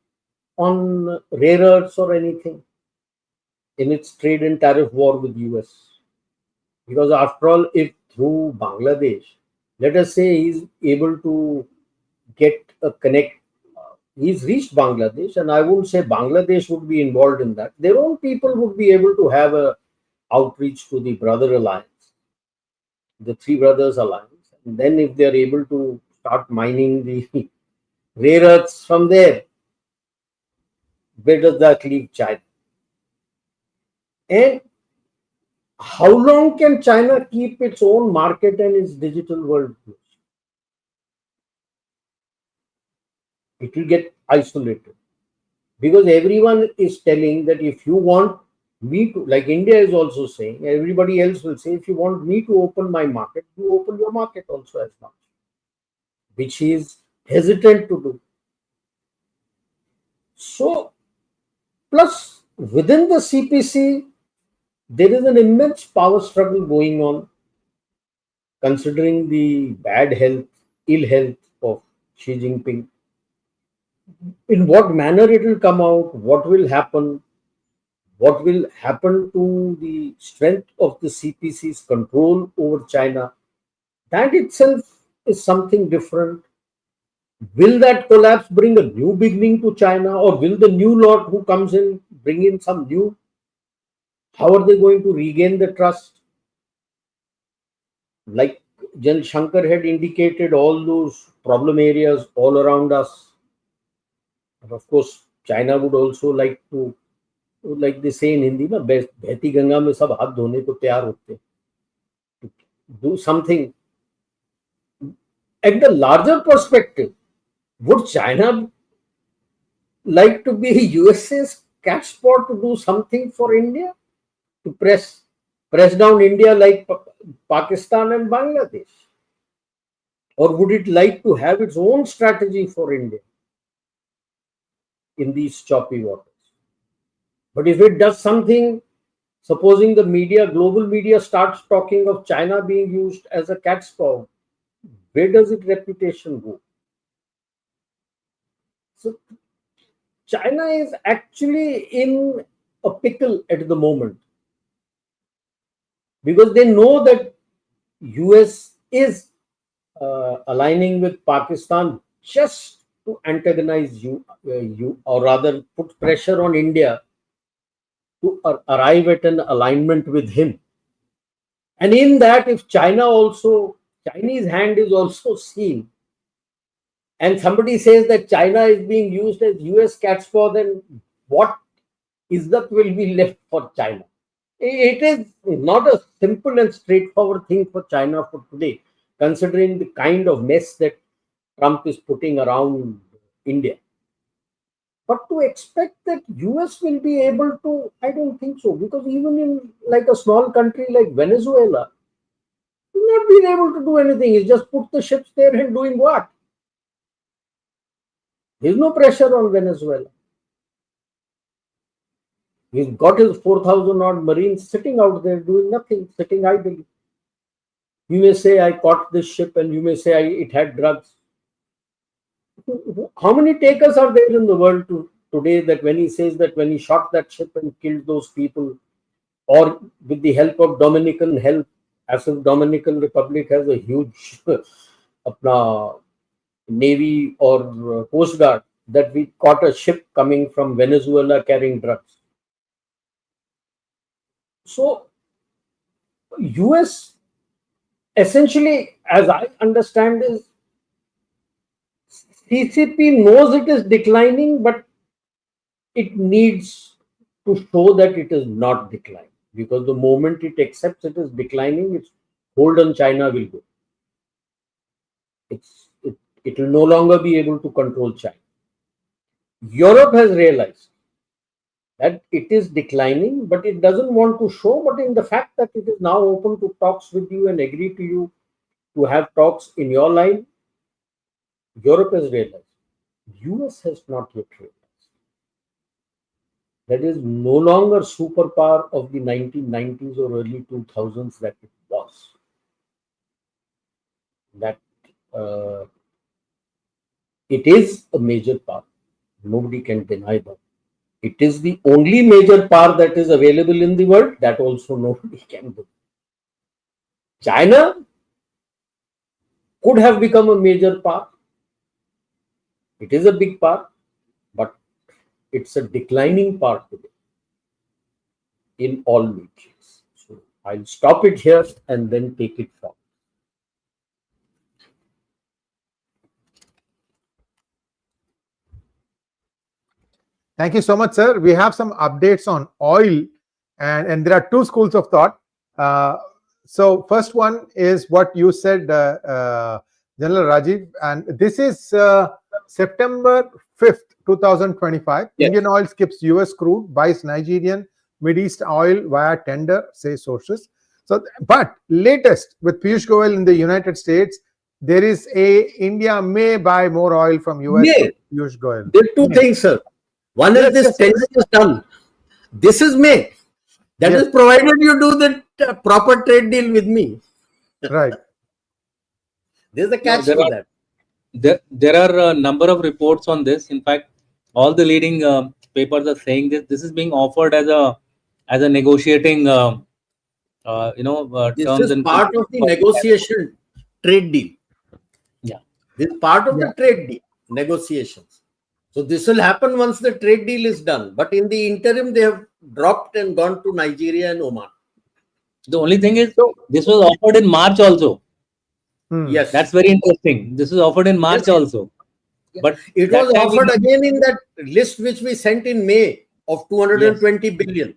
on rare earths or anything, in its trade and tariff war with US? Because after all, if through Bangladesh, let us say he's able to get a connect, he's reached Bangladesh, and I wouldn't say Bangladesh would be involved in that. Their own people would be able to have a outreach to the Brother Alliance, the Three Brothers Alliance. And then if they're able to start mining the rare earths from there, where does that leave China? And how long can China keep its own market and its digital world closed? It will get isolated, because everyone is telling that if you want me to, like India is also saying, everybody else will say, if you want me to open my market, you open your market also as much, which he is hesitant to do. So, plus within the CPC, there is an immense power struggle going on, considering the bad health, ill health of Xi Jinping. In what manner it will come out, what will happen to the strength of the CPC's control over China, that itself is something different. Will that collapse bring a new beginning to China, or will the new lot who comes in bring in some new? How are they going to regain the trust? Like Jan Shankar had indicated, all those problem areas all around us. And of course, China would also like to, like they say in Hindi, bheti ganga mein sab haath dhone ko tayar hote, to do something. At the larger perspective, would China like to be USA's catchpot to do something for India, to press down India like Pakistan and Bangladesh? Or would it like to have its own strategy for India in these choppy waters? But if it does something, supposing the media, global media, starts talking of China being used as a cat's paw, where does its reputation go? So China is actually in a pickle at the moment, because they know that US is aligning with Pakistan just to antagonize you, or rather put pressure on India to arrive at an alignment with him. And in that, if Chinese hand is also seen, and somebody says that China is being used as US cat's paw, then what is that will be left for China? It is not a simple and straightforward thing for China for today, considering the kind of mess that Trump is putting around India. But to expect that US will be able to, I don't think so. Because even in like a small country like Venezuela, he's not been able to do anything. He's just put the ships there and doing what? There's no pressure on Venezuela. He's got his 4,000 odd Marines sitting out there doing nothing, sitting idly. You may say, I caught this ship, and you may say it had drugs. How many takers are there in the world today that when he says that when he shot that ship and killed those people, or with the help of Dominican help, as if Dominican Republic has a huge navy or coast guard, that we caught a ship coming from Venezuela carrying drugs. So US essentially, as I understand, is CCP knows it is declining, but it needs to show that it is not declining. Because the moment it accepts it is declining, its hold on China will go. It will no longer be able to control China. Europe has realized that it is declining, but it doesn't want to show. But in the fact that it is now open to talks with you and agree to you to have talks in your line, Europe has realized. US has not yet realized. That is no longer superpower of the 1990s or early 2000s that it was. That it is a major power. Nobody can deny that. It is the only major power that is available in the world. That also nobody can do. China could have become a major power. It is a big power, but it's a declining power today in all regions. So I'll stop it here and then take it from. Thank you so much, sir. We have some updates on oil, and there are two schools of thought. So first one is what you said, General Rajiv, and this is September 5th, 2025. Yes. Indian oil skips US crude, buys Nigerian, Mideast oil via tender, say sources. So, but latest with Piyush Goyal in the United States, there is India may buy more oil from US. Piyush Goyal. There are two things, sir. One is this tender is done. This is May. That is provided you do the proper trade deal with me. Right. There's a catch to that. There are a number of reports on this. In fact, all the leading papers are saying this. This is being offered as a negotiating, this terms is part of the negotiation trade deal. Yeah. This is part of the trade deal negotiations. So this will happen once the trade deal is done. But in the interim, they have dropped and gone to Nigeria and Oman. The only thing is, this was offered in March also. Yes. That's very interesting. This was offered in March also. But it was offered again in that list which we sent in May of 220 billion,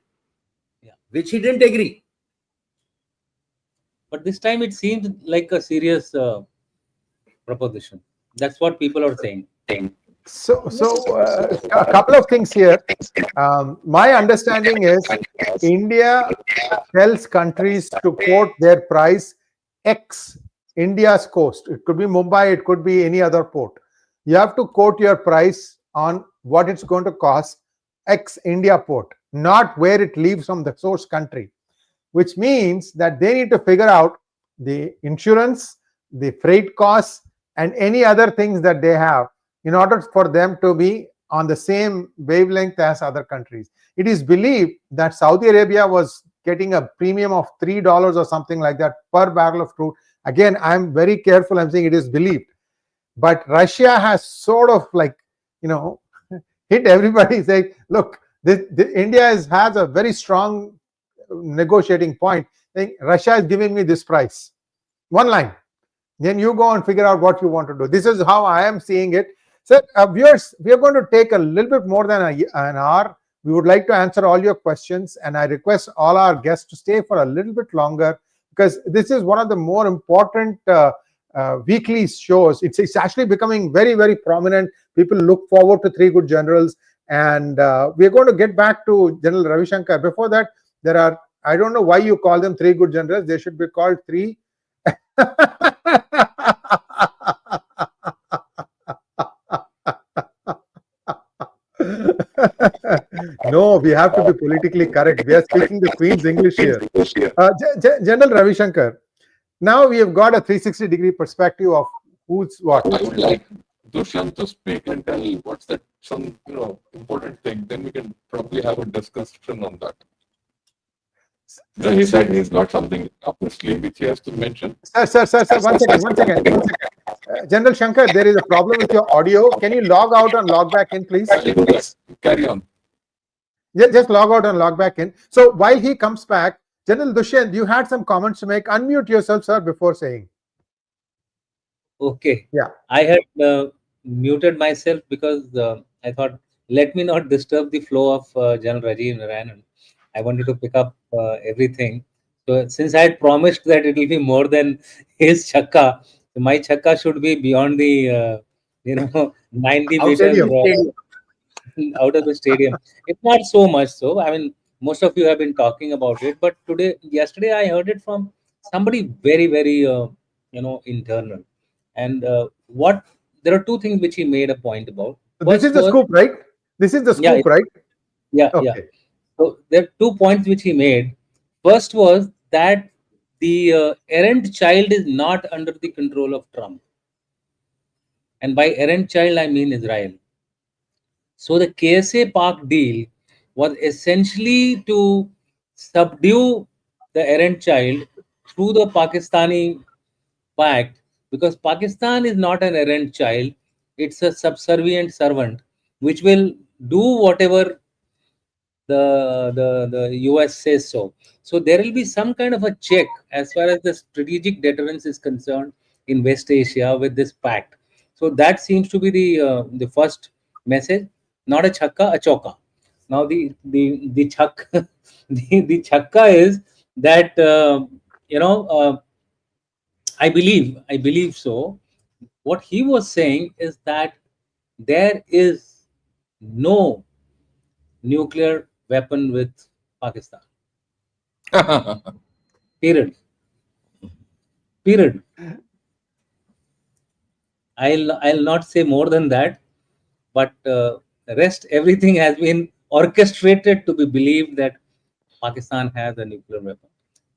which he didn't agree. But this time it seems like a serious proposition. That's what people are saying. So a couple of things here. My understanding is India tells countries to quote their price X India's coast. It could be Mumbai, it could be any other port. You have to quote your price on what it's going to cost X India port, not where it leaves from the source country, which means that they need to figure out the insurance, the freight costs, and any other things that they have in order for them to be on the same wavelength as other countries. It is believed that Saudi Arabia was getting a premium of $3 or something like that per barrel of crude. Again, I'm very careful. I'm saying it is believed. But Russia has sort of hit everybody saying, look, India has a very strong negotiating point. Saying, Russia is giving me this price. One line. Then you go and figure out what you want to do. This is how I am seeing it. So, viewers, we are going to take a little bit more than an hour. We would like to answer all your questions, and I request all our guests to stay for a little bit longer because this is one of the more important weekly shows. It's actually becoming very, very prominent. People look forward to Three Good Generals, And we're going to get back to General Ravi Shankar. Before that, there are, I don't know why you call them three good generals. They should be called three. No, we have to be politically correct. We are speaking the Queen's English here. General Ravi Shankar, now we have got a 360-degree perspective of who's what. I would like Dushyant to speak and tell what's that some important thing. Then we can probably have a discussion on that. No, he said he's got something up his sleeve which he has to mention. Sir, one second. General Shankar, there is a problem with your audio. Can you log out and log back in, please? Carry on. Just log out and log back in. So while he comes back, General Dushyant, you had some comments to make. Unmute yourself, sir, before saying. Okay. Yeah. I had muted myself because I thought, let me not disturb the flow of General Rajiv Narayanan. I wanted to pick up everything. So since I had promised that it will be more than his chakka, my chakka should be beyond the 90 meters out of the stadium. It's not so much so. I mean, most of you have been talking about it, but yesterday I heard it from somebody very, very internal. And there are two things which he made a point about. This is the scoop, right? This is the scoop, right? Yeah, okay. Yeah. So there are 2 points which he made. First was that the errant child is not under the control of Trump. And by errant child, I mean Israel. So the KSA Pak deal was essentially to subdue the errant child through the Pakistani pact, because Pakistan is not an errant child, it's a subservient servant which will do whatever the US says so. So there will be some kind of a check as far as the strategic deterrence is concerned in West Asia with this pact. So that seems to be the first message. Not a chakka, a choka. Now the chakka the chakka is that I believe so. What he was saying is that there is no nuclear weapon with Pakistan. Period. I'll not say more than that, but rest everything has been orchestrated to be believed that Pakistan has a nuclear weapon.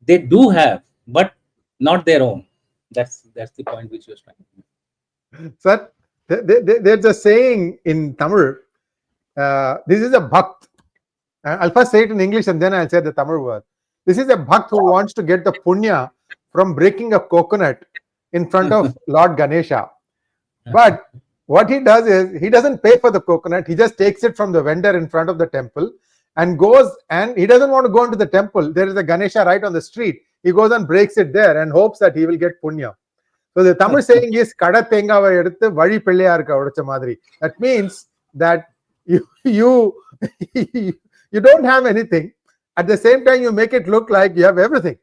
They do have, but not their own. That's the point which was trying to make. Sir, there's a saying in Tamil. This is a bhakt. I'll first say it in English and then I'll say the Tamil word. This is a bhakt who wants to get the punya from breaking a coconut in front of Lord Ganesha. But what he does is, he doesn't pay for the coconut. He just takes it from the vendor in front of the temple and goes, and he doesn't want to go into the temple. There is a Ganesha right on the street. He goes and breaks it there and hopes that he will get punya. So the Tamil saying is, kada tengava eduthu vali pilliyarku udacha madri. That means that you don't have anything. At the same time, you make it look like you have everything.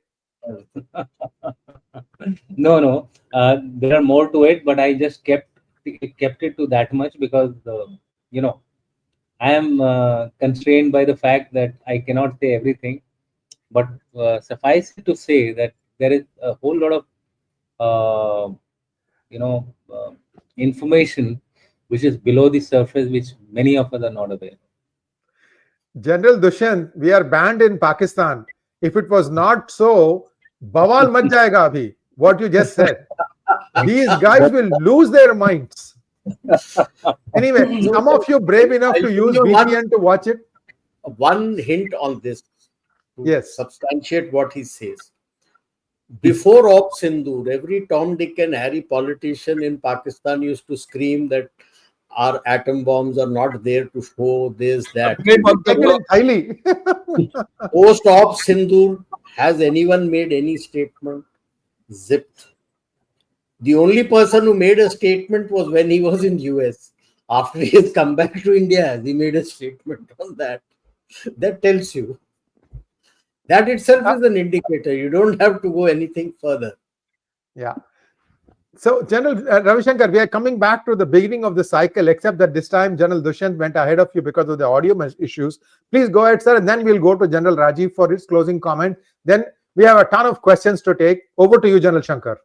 No. There are more to it, but I just kept it to that much because I am constrained by the fact that I cannot say everything. But suffice it to say that there is a whole lot of information which is below the surface, which many of us are not aware. General Dushyant, we are banned in Pakistan. If it was not so, bawal mat jayega abhi, what you just said. These guys will lose their minds. Anyway, some of you brave enough to use VPN to watch it. One hint on this to yes. substantiate what he says. Before Op Sindoor, every Tom, Dick and Harry politician in Pakistan used to scream that our atom bombs are not there to show this, that. Post Op Sindoor, has anyone made any statement? Zipped. The only person who made a statement was when he was in US. After he has come back to India, he made a statement on that. That tells you. That itself is an indicator. You don't have to go anything further. Yeah. So, General Ravi Shankar, we are coming back to the beginning of the cycle, except that this time General Dushyant went ahead of you because of the audio issues. Please go ahead, sir, and then we'll go to General Rajiv for his closing comment. Then we have a ton of questions to take. Over to you, General Shankar.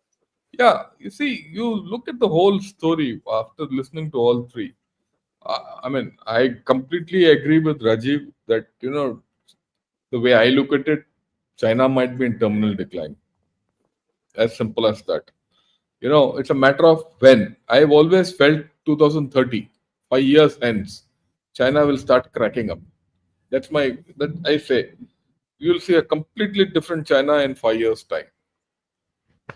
Yeah, you see, you look at the whole story after listening to all three. I mean, I completely agree with Rajiv that, the way I look at it, China might be in terminal decline. As simple as that. It's a matter of when. I've always felt 2030, 5 years hence, China will start cracking up. That I say. You'll see a completely different China in 5 years' time.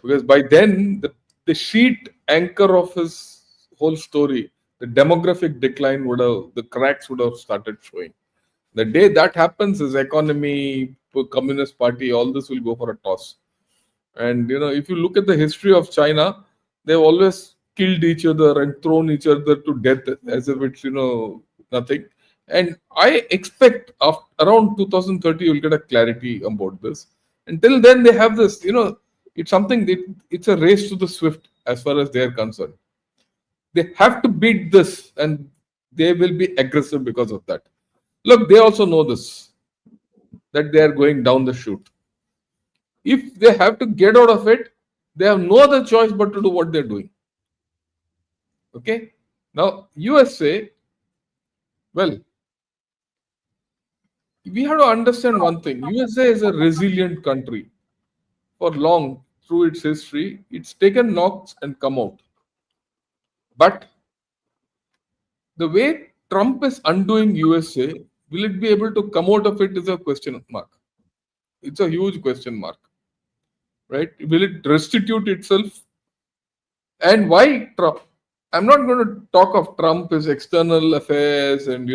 Because by then, the sheet anchor of his whole story, the demographic decline the cracks would have started showing. The day that happens, his economy, Communist Party, all this will go for a toss. And if you look at the history of China, they've always killed each other and thrown each other to death as if it's nothing. And I expect around 2030 you'll get a clarity about this. Until then, they have this. It's something that it's a race to the swift as far as they're concerned. They have to beat this, and they will be aggressive because of that. Look, they also know this, that they are going down the chute. If they have to get out of it, they have no other choice but to do what they're doing. Okay? Now, USA, well, we have to understand one thing. USA is a resilient country. For long, through its history, it's taken knocks and come out. But the way Trump is undoing USA, will it be able to come out of it is a question mark. It's a huge question mark. Right? Will it restitute itself? And why Trump? I'm not going to talk of Trump, his external affairs and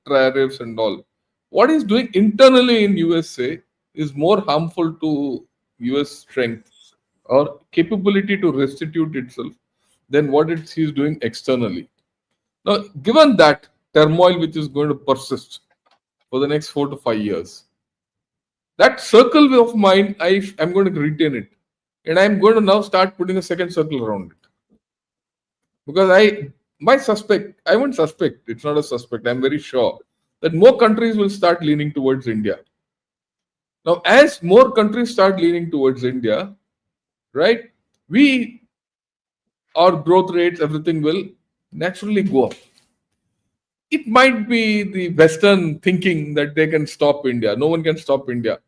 tariffs and all. What he's doing internally in USA is more harmful to US strength or capability to restitute itself than what he's doing externally. Now, given that turmoil which is going to persist for the next 4 to 5 years, that circle of mine, I'm going to retain it. And I'm going to now start putting a second circle around it. Because I won't suspect, it's not a suspect, I'm very sure that more countries will start leaning towards India. Now, as more countries start leaning towards India, right, our growth rates, everything will naturally go up. It might be the Western thinking that they can stop India. No one can stop India.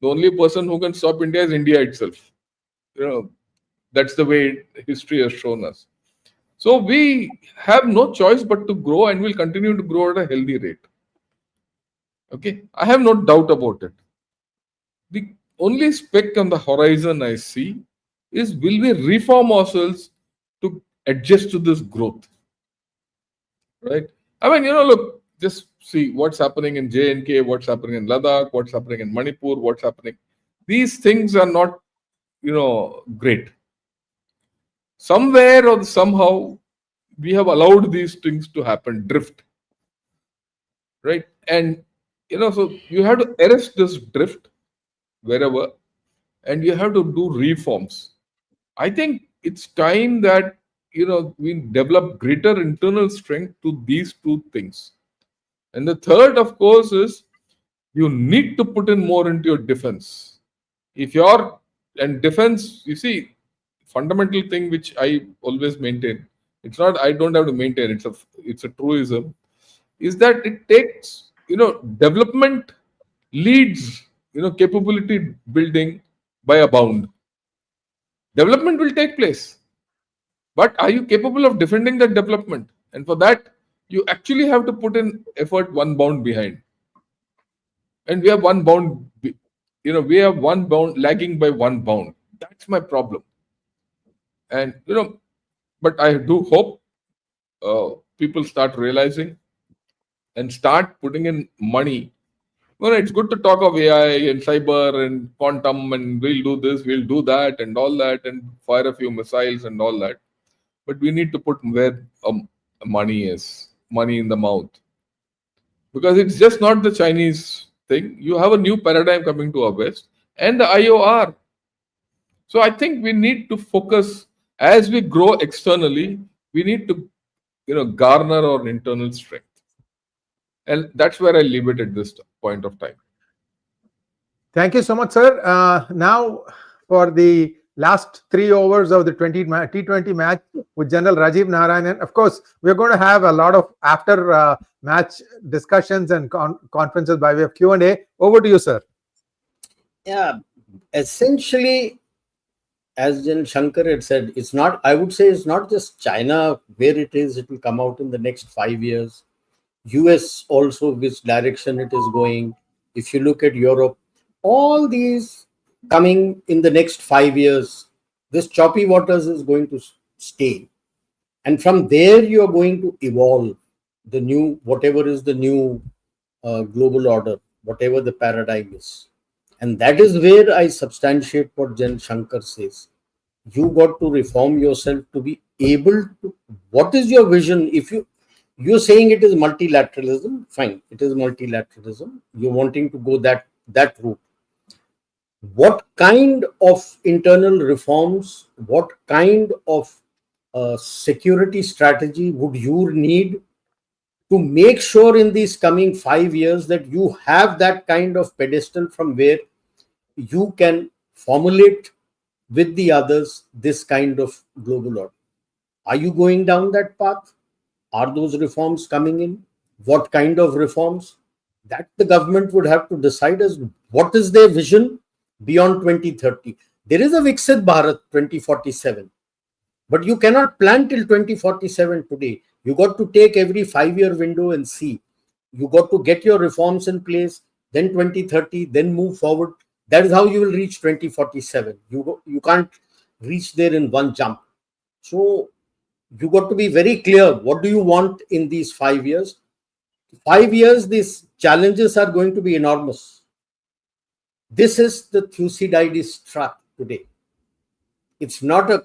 The only person who can stop India is India itself. That's the way history has shown us. So we have no choice but to grow, and we'll continue to grow at a healthy rate. Okay, I have no doubt about it. The only speck on the horizon I see is, will we reform ourselves to adjust to this growth? Right? I mean, look, just see what's happening in J&K, what's happening in Ladakh, what's happening in Manipur, what's happening. These things are not, great. Somewhere or somehow, we have allowed these things to happen, drift. Right? And, so you have to arrest this drift wherever, and you have to do reforms. I think it's time that, we develop greater internal strength to these two things. And the third, of course, is you need to put in more into your defense. And defense, you see, fundamental thing which I always maintain, it's not, I don't have to maintain, it's a truism, is that it takes, development leads, capability building by a bound. Development will take place. But are you capable of defending that development? And for that, you actually have to put in effort one bound behind. And we have one bound, we have one bound lagging by one bound. That's my problem. And, but I do hope people start realizing and start putting in money. Well, it's good to talk of AI and cyber and quantum and we'll do this, we'll do that and all that and fire a few missiles and all that. But we need to put where money is, money in the mouth. Because it's just not the Chinese thing. You have a new paradigm coming to our West and the IOR. So I think we need to focus as we grow externally, we need to, garner our internal strength. And that's where I leave it at this point of time. Thank you so much, sir. Now, for the last 3 overs of the T20 match with General Rajiv Narayanan, of course, we're going to have a lot of after match discussions and conferences by way of Q&A. Over to you, sir. Yeah, essentially, as General Shankar had said, it's not, I would say it's not just China where it is, it will come out in the next 5 years. US also, which direction it is going. If you look at Europe, all these coming in the next 5 years, this choppy waters is going to stay. And from there, you are going to evolve the new, whatever is the new global order, whatever the paradigm is. And that is where I substantiate what Jan Shankar says. You got to reform yourself to be able to, what is your vision? If you're saying it is multilateralism, fine, it is multilateralism. You're wanting to go that route. What kind of internal reforms, what kind of security strategy would you need to make sure in these coming 5 years that you have that kind of pedestal from where you can formulate with the others this kind of global order? Are you going down that path? Are those reforms coming in? What kind of reforms? That the government would have to decide as what is their vision beyond 2030. There is a Viksit Bharat 2047, but you cannot plan till 2047 today. You got to take every 5-year window and see. You got to get your reforms in place, then 2030, then move forward. That is how you will reach 2047. You can't reach there in one jump. So you got to be very clear. What do you want in these 5 years? 5 years, these challenges are going to be enormous. This is the Thucydides trap today. It's not an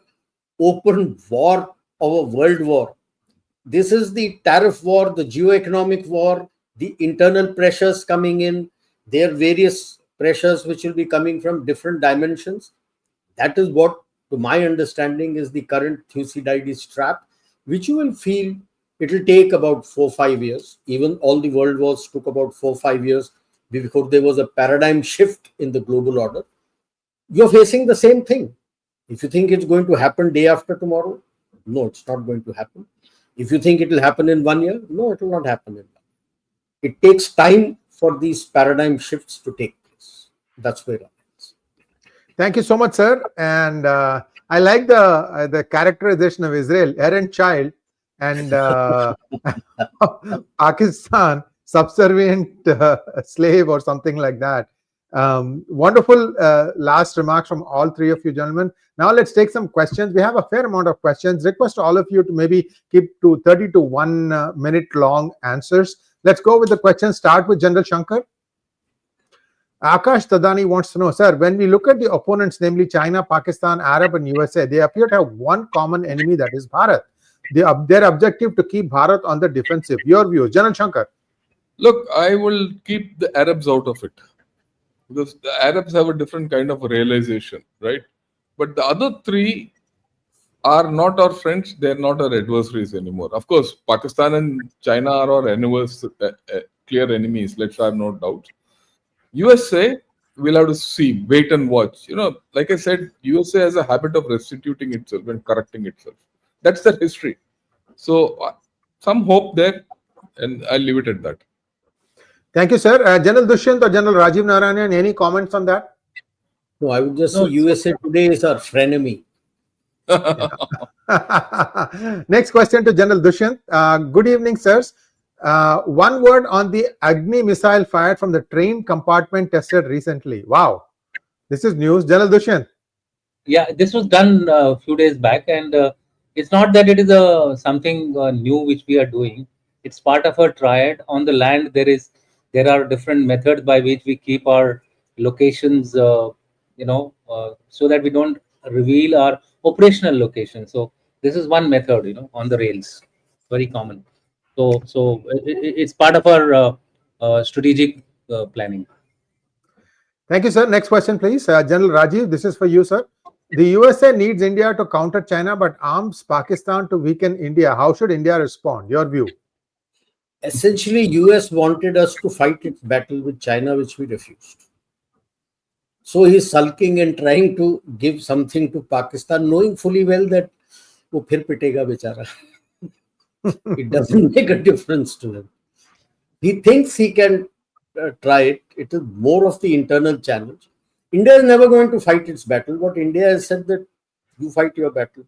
open war or a world war. This is the tariff war, the geoeconomic war, the internal pressures coming in. There are various pressures which will be coming from different dimensions. That is what, to my understanding, is the current Thucydides trap, which you will feel it will take about 4-5 years. Even all the world wars took about 4-5 years before there was a paradigm shift in the global order. You're facing the same thing. If you think it's going to happen day after tomorrow, no, it's not going to happen. If you think it will happen in 1 year, no, it will not happen in 1 year. It takes time for these paradigm shifts to take place. That's where it is. Thank you so much, sir. And I like the characterization of Israel, errant child, and Pakistan, subservient slave or something like that. Wonderful last remarks from all three of you gentlemen. Now let's take some questions. We have a fair amount of questions. Request all of you to maybe keep to 30 to 1 minute long answers. Let's go with the questions. Start with General Shankar. Akash Tadani wants to know, sir, when we look at the opponents, namely China, Pakistan, Arab, and USA, they appear to have one common enemy, that is Bharat. Their objective to keep Bharat on the defensive. Your view, General Shankar. Look, I will keep the Arabs out of it, because the Arabs have a different kind of realization, right? But the other three are not our friends. They're not our adversaries anymore. Of course, Pakistan and China are our enemies, clear enemies. Let's have no doubt. USA, we'll have to see, wait and watch. Like I said, USA has a habit of restituting itself and correcting itself. That's their history. So some hope there, and I'll leave it at that. Thank you, sir. General Dushyant or General Rajiv Narayanan, any comments on that? No, I would just say USA today is our frenemy. Next question to General Dushyant. Good evening, sirs. One word on the Agni missile fired from the train compartment tested recently. Wow, this is news. General Dushyant. Yeah, this was done a few days back, and it's not that it is something new which we are doing. It's part of a triad. On the land, there are different methods by which we keep our locations, so that we don't reveal our operational location. So this is one method, on the rails, very common. So it's part of our strategic planning. Thank you, sir. Next question, please. General Rajiv, this is for you, sir. The USA needs India to counter China but arms Pakistan to weaken India. How should India respond? Your view? Essentially, US wanted us to fight its battle with China, which we refused. So he's sulking and trying to give something to Pakistan, knowing fully well that वो फिर पिटेगा बेचारा. It doesn't make a difference to him. He thinks he can try it. It is more of the internal challenge. India is never going to fight its battle, but India has said that you fight your battle.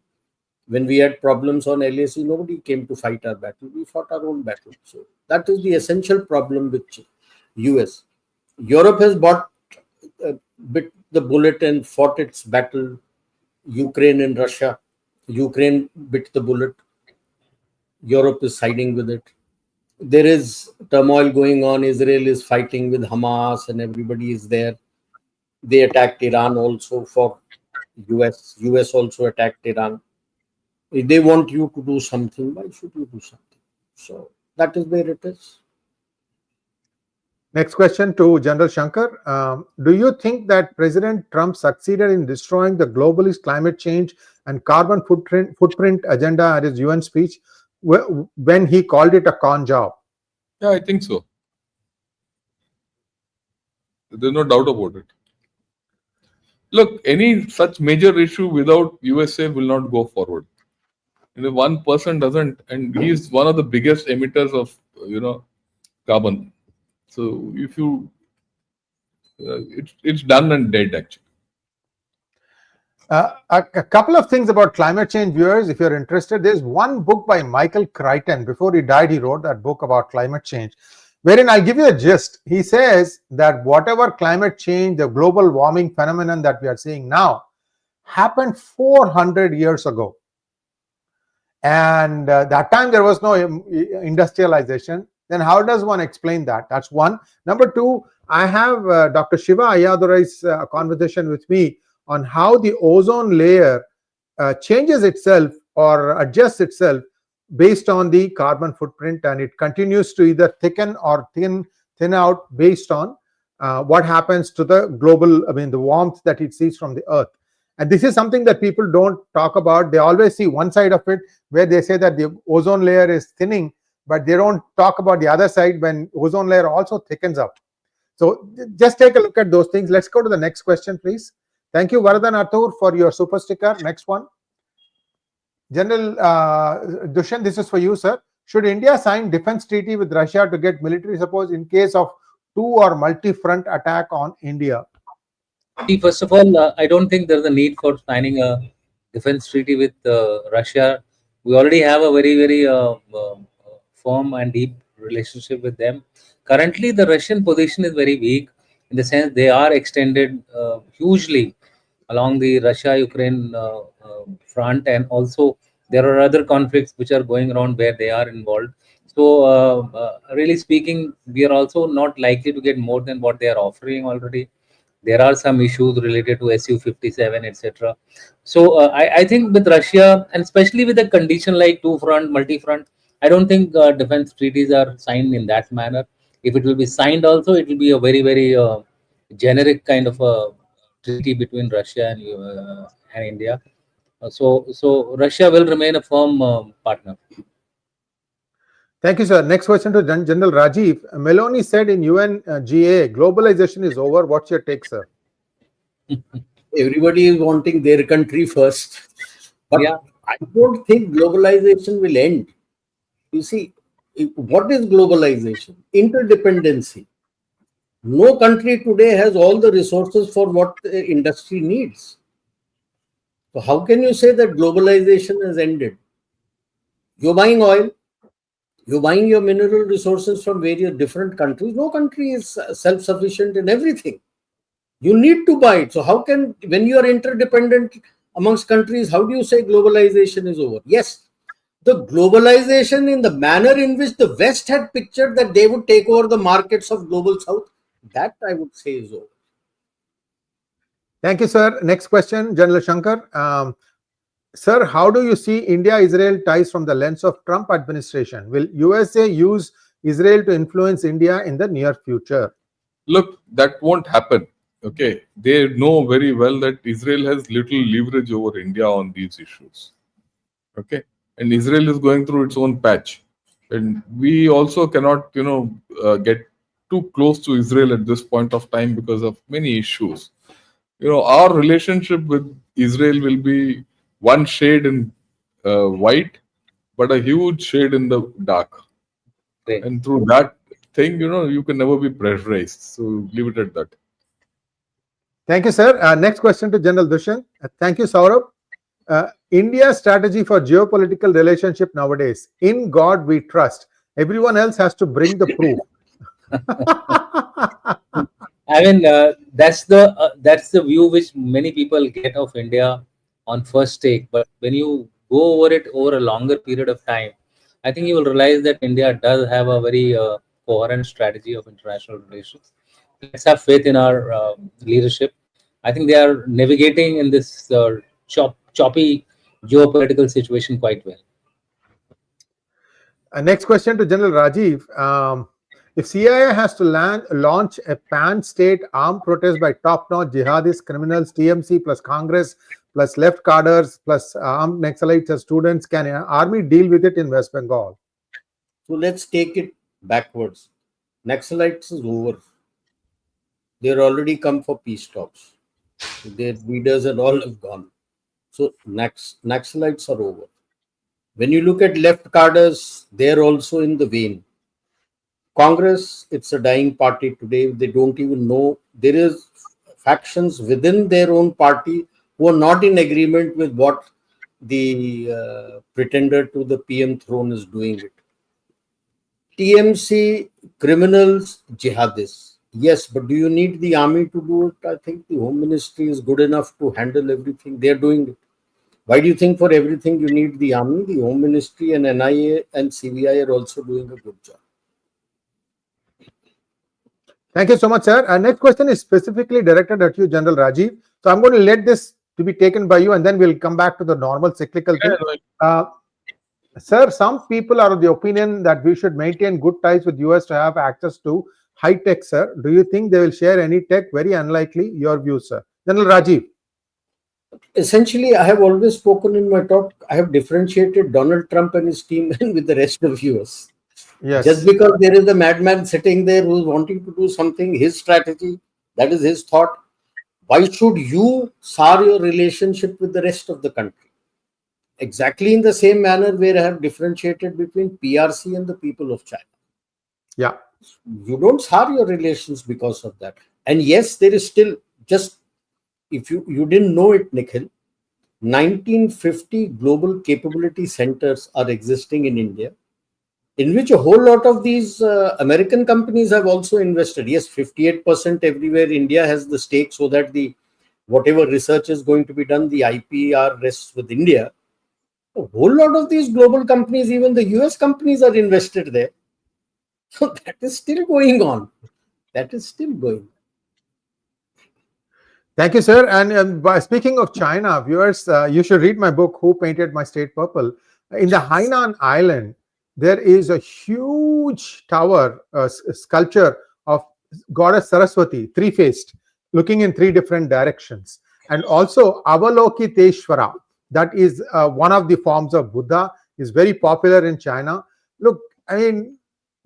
When we had problems on LAC, nobody came to fight our battle. We fought our own battle. So that is the essential problem with US. Europe has bit the bullet and fought its battle. Ukraine and Russia. Ukraine bit the bullet. Europe is siding with it. There is turmoil going on. Israel is fighting with Hamas and everybody is there. They attacked Iran also for US. US also attacked Iran. If they want you to do something, why should you do something? So that is where it is. Next question to General Shankar. Do you think that President Trump succeeded in destroying the globalist climate change and carbon footprint agenda at his UN speech when he called it a con job? Yeah, I think so. There's no doubt about it. Look, any such major issue without USA will not go forward. And if one person doesn't, and he's one of the biggest emitters of carbon. So if you, it's done and dead actually. A couple of things about climate change, viewers, if you're interested. There's one book by Michael Crichton. Before he died, he wrote that book about climate change, wherein I'll give you a gist. He says that whatever climate change, the global warming phenomenon that we are seeing now, happened 400 years ago. And that time there was no industrialization. Then how does one explain that? That's one. Number two, I have Dr. Shiva Ayadurai's conversation with me on how the ozone layer changes itself or adjusts itself based on the carbon footprint, and it continues to either thicken or thin out based on what happens to the global, the warmth that it sees from the earth. And this is something that people don't talk about. They always see one side of it where they say that the ozone layer is thinning, but they don't talk about the other side when ozone layer also thickens up. So just take a look at those things. Let's go to the next question, please. Thank you, Varadan Athur, for your super sticker. Next one. General Dushan, this is for you, sir. Should India sign defense treaty with Russia to get military support in case of two or multi-front attack on India? See, first of all, I don't think there's a need for signing a defense treaty with Russia. We already have a very, very firm and deep relationship with them. Currently, the Russian position is very weak in the sense they are extended hugely along the Russia-Ukraine front, and also there are other conflicts which are going around where they are involved. So, really speaking, we are also not likely to get more than what they are offering already. There are some issues related to Su-57, etc. So, I think with Russia, and especially with a condition like two-front, multi-front, I don't think defense treaties are signed in that manner. If it will be signed also, it will be a very, very generic kind of a treaty between Russia and India. So Russia will remain a firm partner. Thank you, sir. Next question to General Rajiv. Meloni said in UNGA, globalization is over. What's your take, sir? Everybody is wanting their country first. But yeah, I don't think globalization will end. You see, what is globalization? Interdependency. No country today has all the resources for what the industry needs. So how can you say that globalization has ended? You're buying oil. You're buying your mineral resources from various different countries. No country is self-sufficient in everything. You need to buy it. So how can, when you are interdependent amongst countries, how do you say globalization is over? Yes, the globalization in the manner in which the West had pictured that they would take over the markets of global South, that I would say is over. Thank you, sir. Next question, General Shankar. Sir, how do you see India-Israel ties from the lens of Trump administration? Will USA use Israel to influence India in the near future? Look, that won't happen. Okay, they know very well that Israel has little leverage over India on these issues. Okay, and Israel is going through its own patch, and we also cannot, get too close to Israel at this point of time because of many issues. Our relationship with Israel will be one shade in white, but a huge shade in the dark. Great. And through that thing, you can never be pressurized. So leave it at that. Thank you, sir. Next question to General Dushyant. Thank you, Saurabh. India's strategy for geopolitical relationship nowadays: in God we trust. Everyone else has to bring the proof. I mean, that's the view which many people get of India on first take. But when you go over it over a longer period of time, I think you will realize that India does have a very coherent strategy of international relations. Let's have faith in our leadership. I think they are navigating in this choppy geopolitical situation quite well. Next question to General Rajiv. If CIA has to launch a pan-state armed protest by top-notch jihadist criminals, TMC plus Congress plus left cadres plus armed Naxalites as students, can an army deal with it in West Bengal? So let's take it backwards. Naxalites is over. They're already come for peace talks. Their leaders and all have gone. So Naxalites are over. When you look at left cadres, they're also in the vein. Congress, it's a dying party today. They don't even know. There is factions within their own party who are not in agreement with what the pretender to the PM throne is doing it. TMC, criminals, jihadists. Yes, but do you need the army to do it? I think the Home Ministry is good enough to handle everything. They're doing it. Why do you think for everything you need the army? The Home Ministry and NIA and CBI are also doing a good job. Thank you so much, sir. Our next question is specifically directed at you, General Rajiv. So I'm going to let this to be taken by you, and then we'll come back to the normal cyclical thing. Sir, some people are of the opinion that we should maintain good ties with US to have access to high tech, sir. Do you think they will share any tech? Very unlikely. Your view, sir. General Rajiv. Essentially, I have always spoken in my talk. I have differentiated Donald Trump and his team with the rest of US. Yes. Just because there is a madman sitting there who is wanting to do something, his strategy, that is his thought. Why should you sour your relationship with the rest of the country? Exactly in the same manner where I have differentiated between PRC and the people of China. Yeah. You don't sour your relations because of that. And yes, there is still, just if you didn't know it, Nikhil, 1950 global capability centers are existing in India, in which a whole lot of these American companies have also invested. Yes, 58% everywhere India has the stake, so that the whatever research is going to be done, the IPR rests with India. A whole lot of these global companies, even the US companies, are invested there. So that is still going on. That is still going. Thank you, sir. And by speaking of China, viewers, you should read my book, Who Painted My State Purple? In the Hainan Island, there is a huge tower, sculpture of goddess Saraswati, three-faced, looking in three different directions. And also Avalokiteshvara, that is one of the forms of Buddha, is very popular in China. Look, I mean,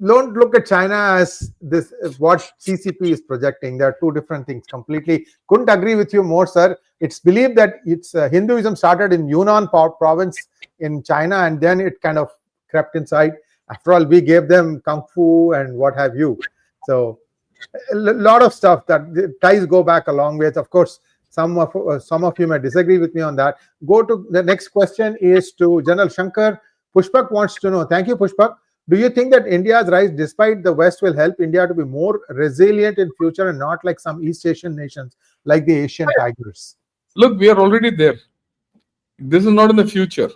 don't look at China as this, what CCP is projecting. There are two different things completely. Couldn't agree with you more, sir. It's believed that it's Hinduism started in Yunnan province in China, and then it kind of crept inside. After all, we gave them kung fu and what have you. So a lot of stuff, that the ties go back a long ways. Of course, some of you may disagree with me on that. Go to the next question is to General Shankar. Pushpak wants to know. Thank you, Pushpak. Do you think that India's rise, despite the West, will help India to be more resilient in future and not like some East Asian nations like the Asian tigers? Look, we are already there. This is not in the future.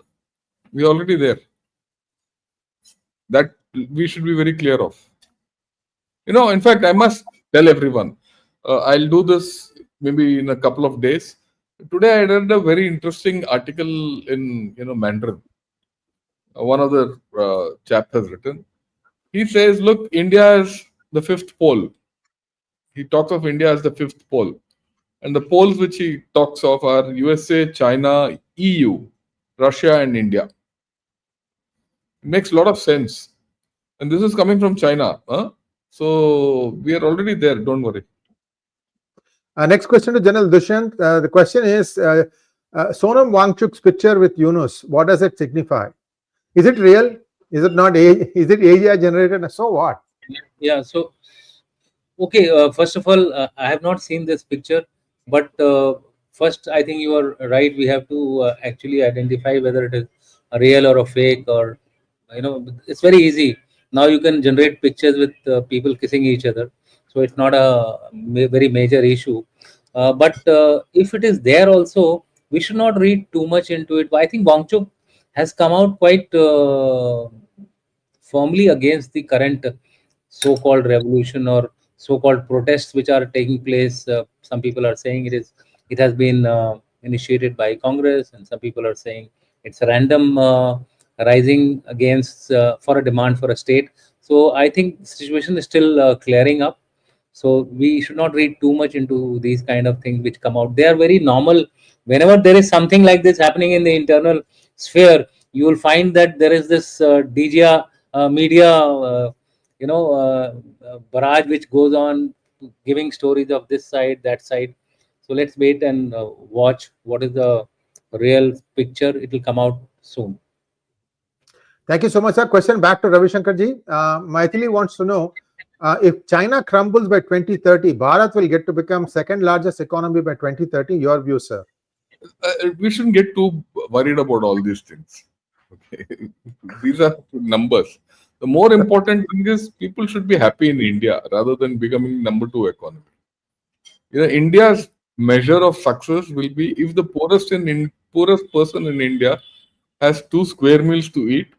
We are already there. That we should be very clear of. In fact, I must tell everyone, I'll do this maybe in a couple of days. Today, I read a very interesting article in Mandarin. One of the chap has written. He says, look, India is the fifth pole. He talks of India as the fifth pole. And the poles which he talks of are USA, China, EU, Russia, and India. It makes a lot of sense. And this is coming from China. So we are already there. Don't worry. Next question to General Dushyant. The question is Sonam Wangchuk's picture with Yunus. What does it signify? Is it real? Is it not? Is it Asia generated? So what? Yeah. So, okay. First of all, I have not seen this picture, but first, I think you are right. We have to actually identify whether it is a real or a fake, or it's very easy. Now you can generate pictures with people kissing each other, so it's not a very major issue. But if it is there also, we should not read too much into it. I think Wangchuk has come out quite firmly against the current so-called revolution or so-called protests which are taking place. Some people are saying it has been initiated by Congress, and some people are saying it's a random rising against for a demand for a state. So I think the situation is still clearing up. So we should not read too much into these kind of things which come out. They are very normal. Whenever there is something like this happening in the internal sphere, you will find that there is this media barrage which goes on, giving stories of this side, that side. So let's wait and watch what is the real picture. It will come out soon. Thank you so much, sir. Question back to Ravi Shankar ji. Maithili wants to know if China crumbles by 2030, Bharat will get to become second largest economy by 2030. Your view, sir? We shouldn't get too worried about all these things. Okay, these are numbers. The more important thing is people should be happy in India rather than becoming number 2 economy. India's measure of success will be if the poorest person in India has 2 square meals to eat,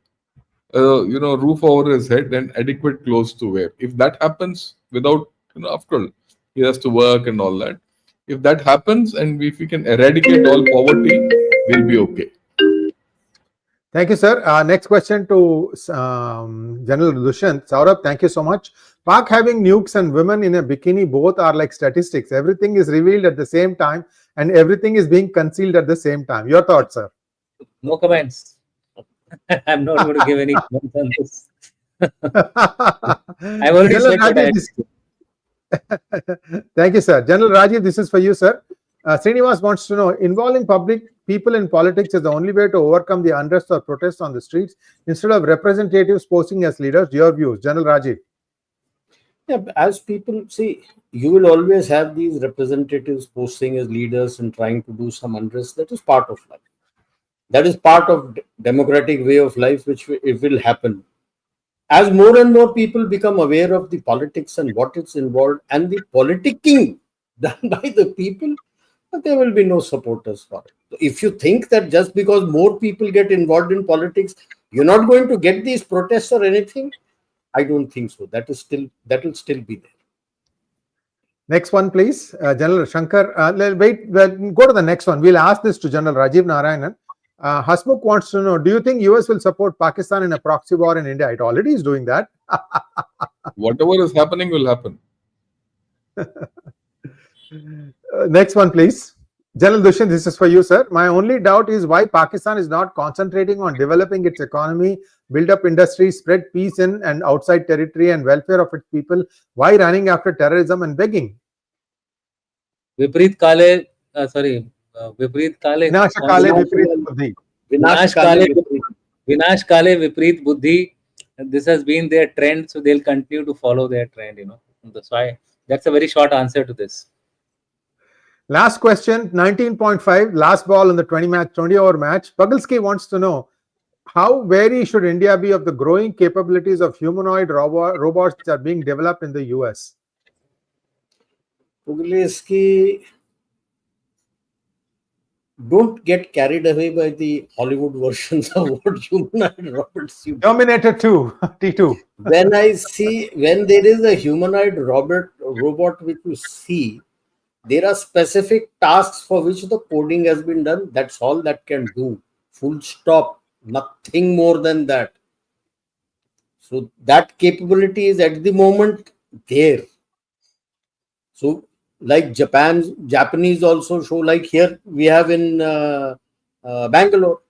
roof over his head, and adequate clothes to wear. If that happens without, after all, he has to work and all that. If that happens, and if we can eradicate all poverty, we'll be okay. Thank you, sir. Next question to General Dushyant. Saurabh, thank you so much. Pak having nukes and women in a bikini both are like statistics. Everything is revealed at the same time and everything is being concealed at the same time. Your thoughts, sir? No comments. I'm not going to give any comments on this. I've already said what I Thank you, sir. General Rajiv, this is for you, sir. Srinivas wants to know, involving public people in politics is the only way to overcome the unrest or protests on the streets instead of representatives posing as leaders. Your views, General Rajiv? Yeah, as people see, you will always have these representatives posing as leaders and trying to do some unrest. That is part of life. That is part of democratic way of life, which it will happen. As more and more people become aware of the politics and what it's involved and the politicking done by the people, there will be no supporters for it. So if you think that just because more people get involved in politics, you're not going to get these protests or anything, I don't think so. That will still be there. Next one, please. General Shankar. Wait, go to the next one. We'll ask this to General Rajiv Narayanan. Hasmukh wants to know, do you think US will support Pakistan in a proxy war in India? It already is doing that. Whatever is happening will happen. Next one, please. General Dushyant, this is for you, sir. My only doubt is why Pakistan is not concentrating on developing its economy, build up industry, spread peace in and outside territory and welfare of its people. Why running after terrorism and begging? Vipreet Kale, Vipreet Kale. Vinasha Kale Vipreet Buddhi. Vinash Kale Vipreet Buddhi. This has been their trend, so they'll continue to follow their trend. That's why. That's a very short answer to this. Last question, 19.5, last ball in the 20-over match. Pagalski wants to know, how wary should India be of the growing capabilities of humanoid robots that are being developed in the US? Pagalski, don't get carried away by the Hollywood versions of what humanoid robots you do. Terminator 2, T2. When there is a humanoid robot which you see, there are specific tasks for which the coding has been done. That's all that can do. Full stop. Nothing more than that. So that capability is at the moment there. So like Japanese also show, like here we have in Bangalore,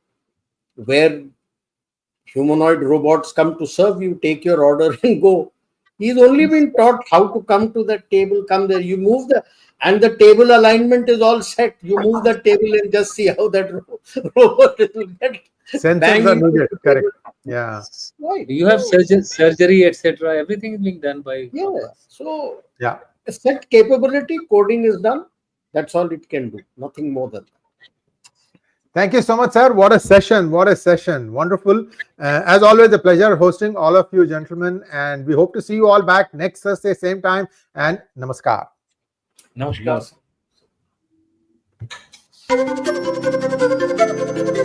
where humanoid robots come to serve you, take your order and go. He's only been taught how to come to the table, come there. You move and the table alignment is all set. You move the table and just see how that robot will get Sensors are needed. Correct. Yeah. Right. You have surgery, etc. Everything is being done by robots. So yeah, set capability, coding is done. That's all it can do. Nothing more than that. Thank you so much, sir. What a session. What a session. Wonderful. As always, a pleasure hosting all of you gentlemen. And we hope to see you all back next Thursday, same time. And namaskar. Namaskar. Namaskar.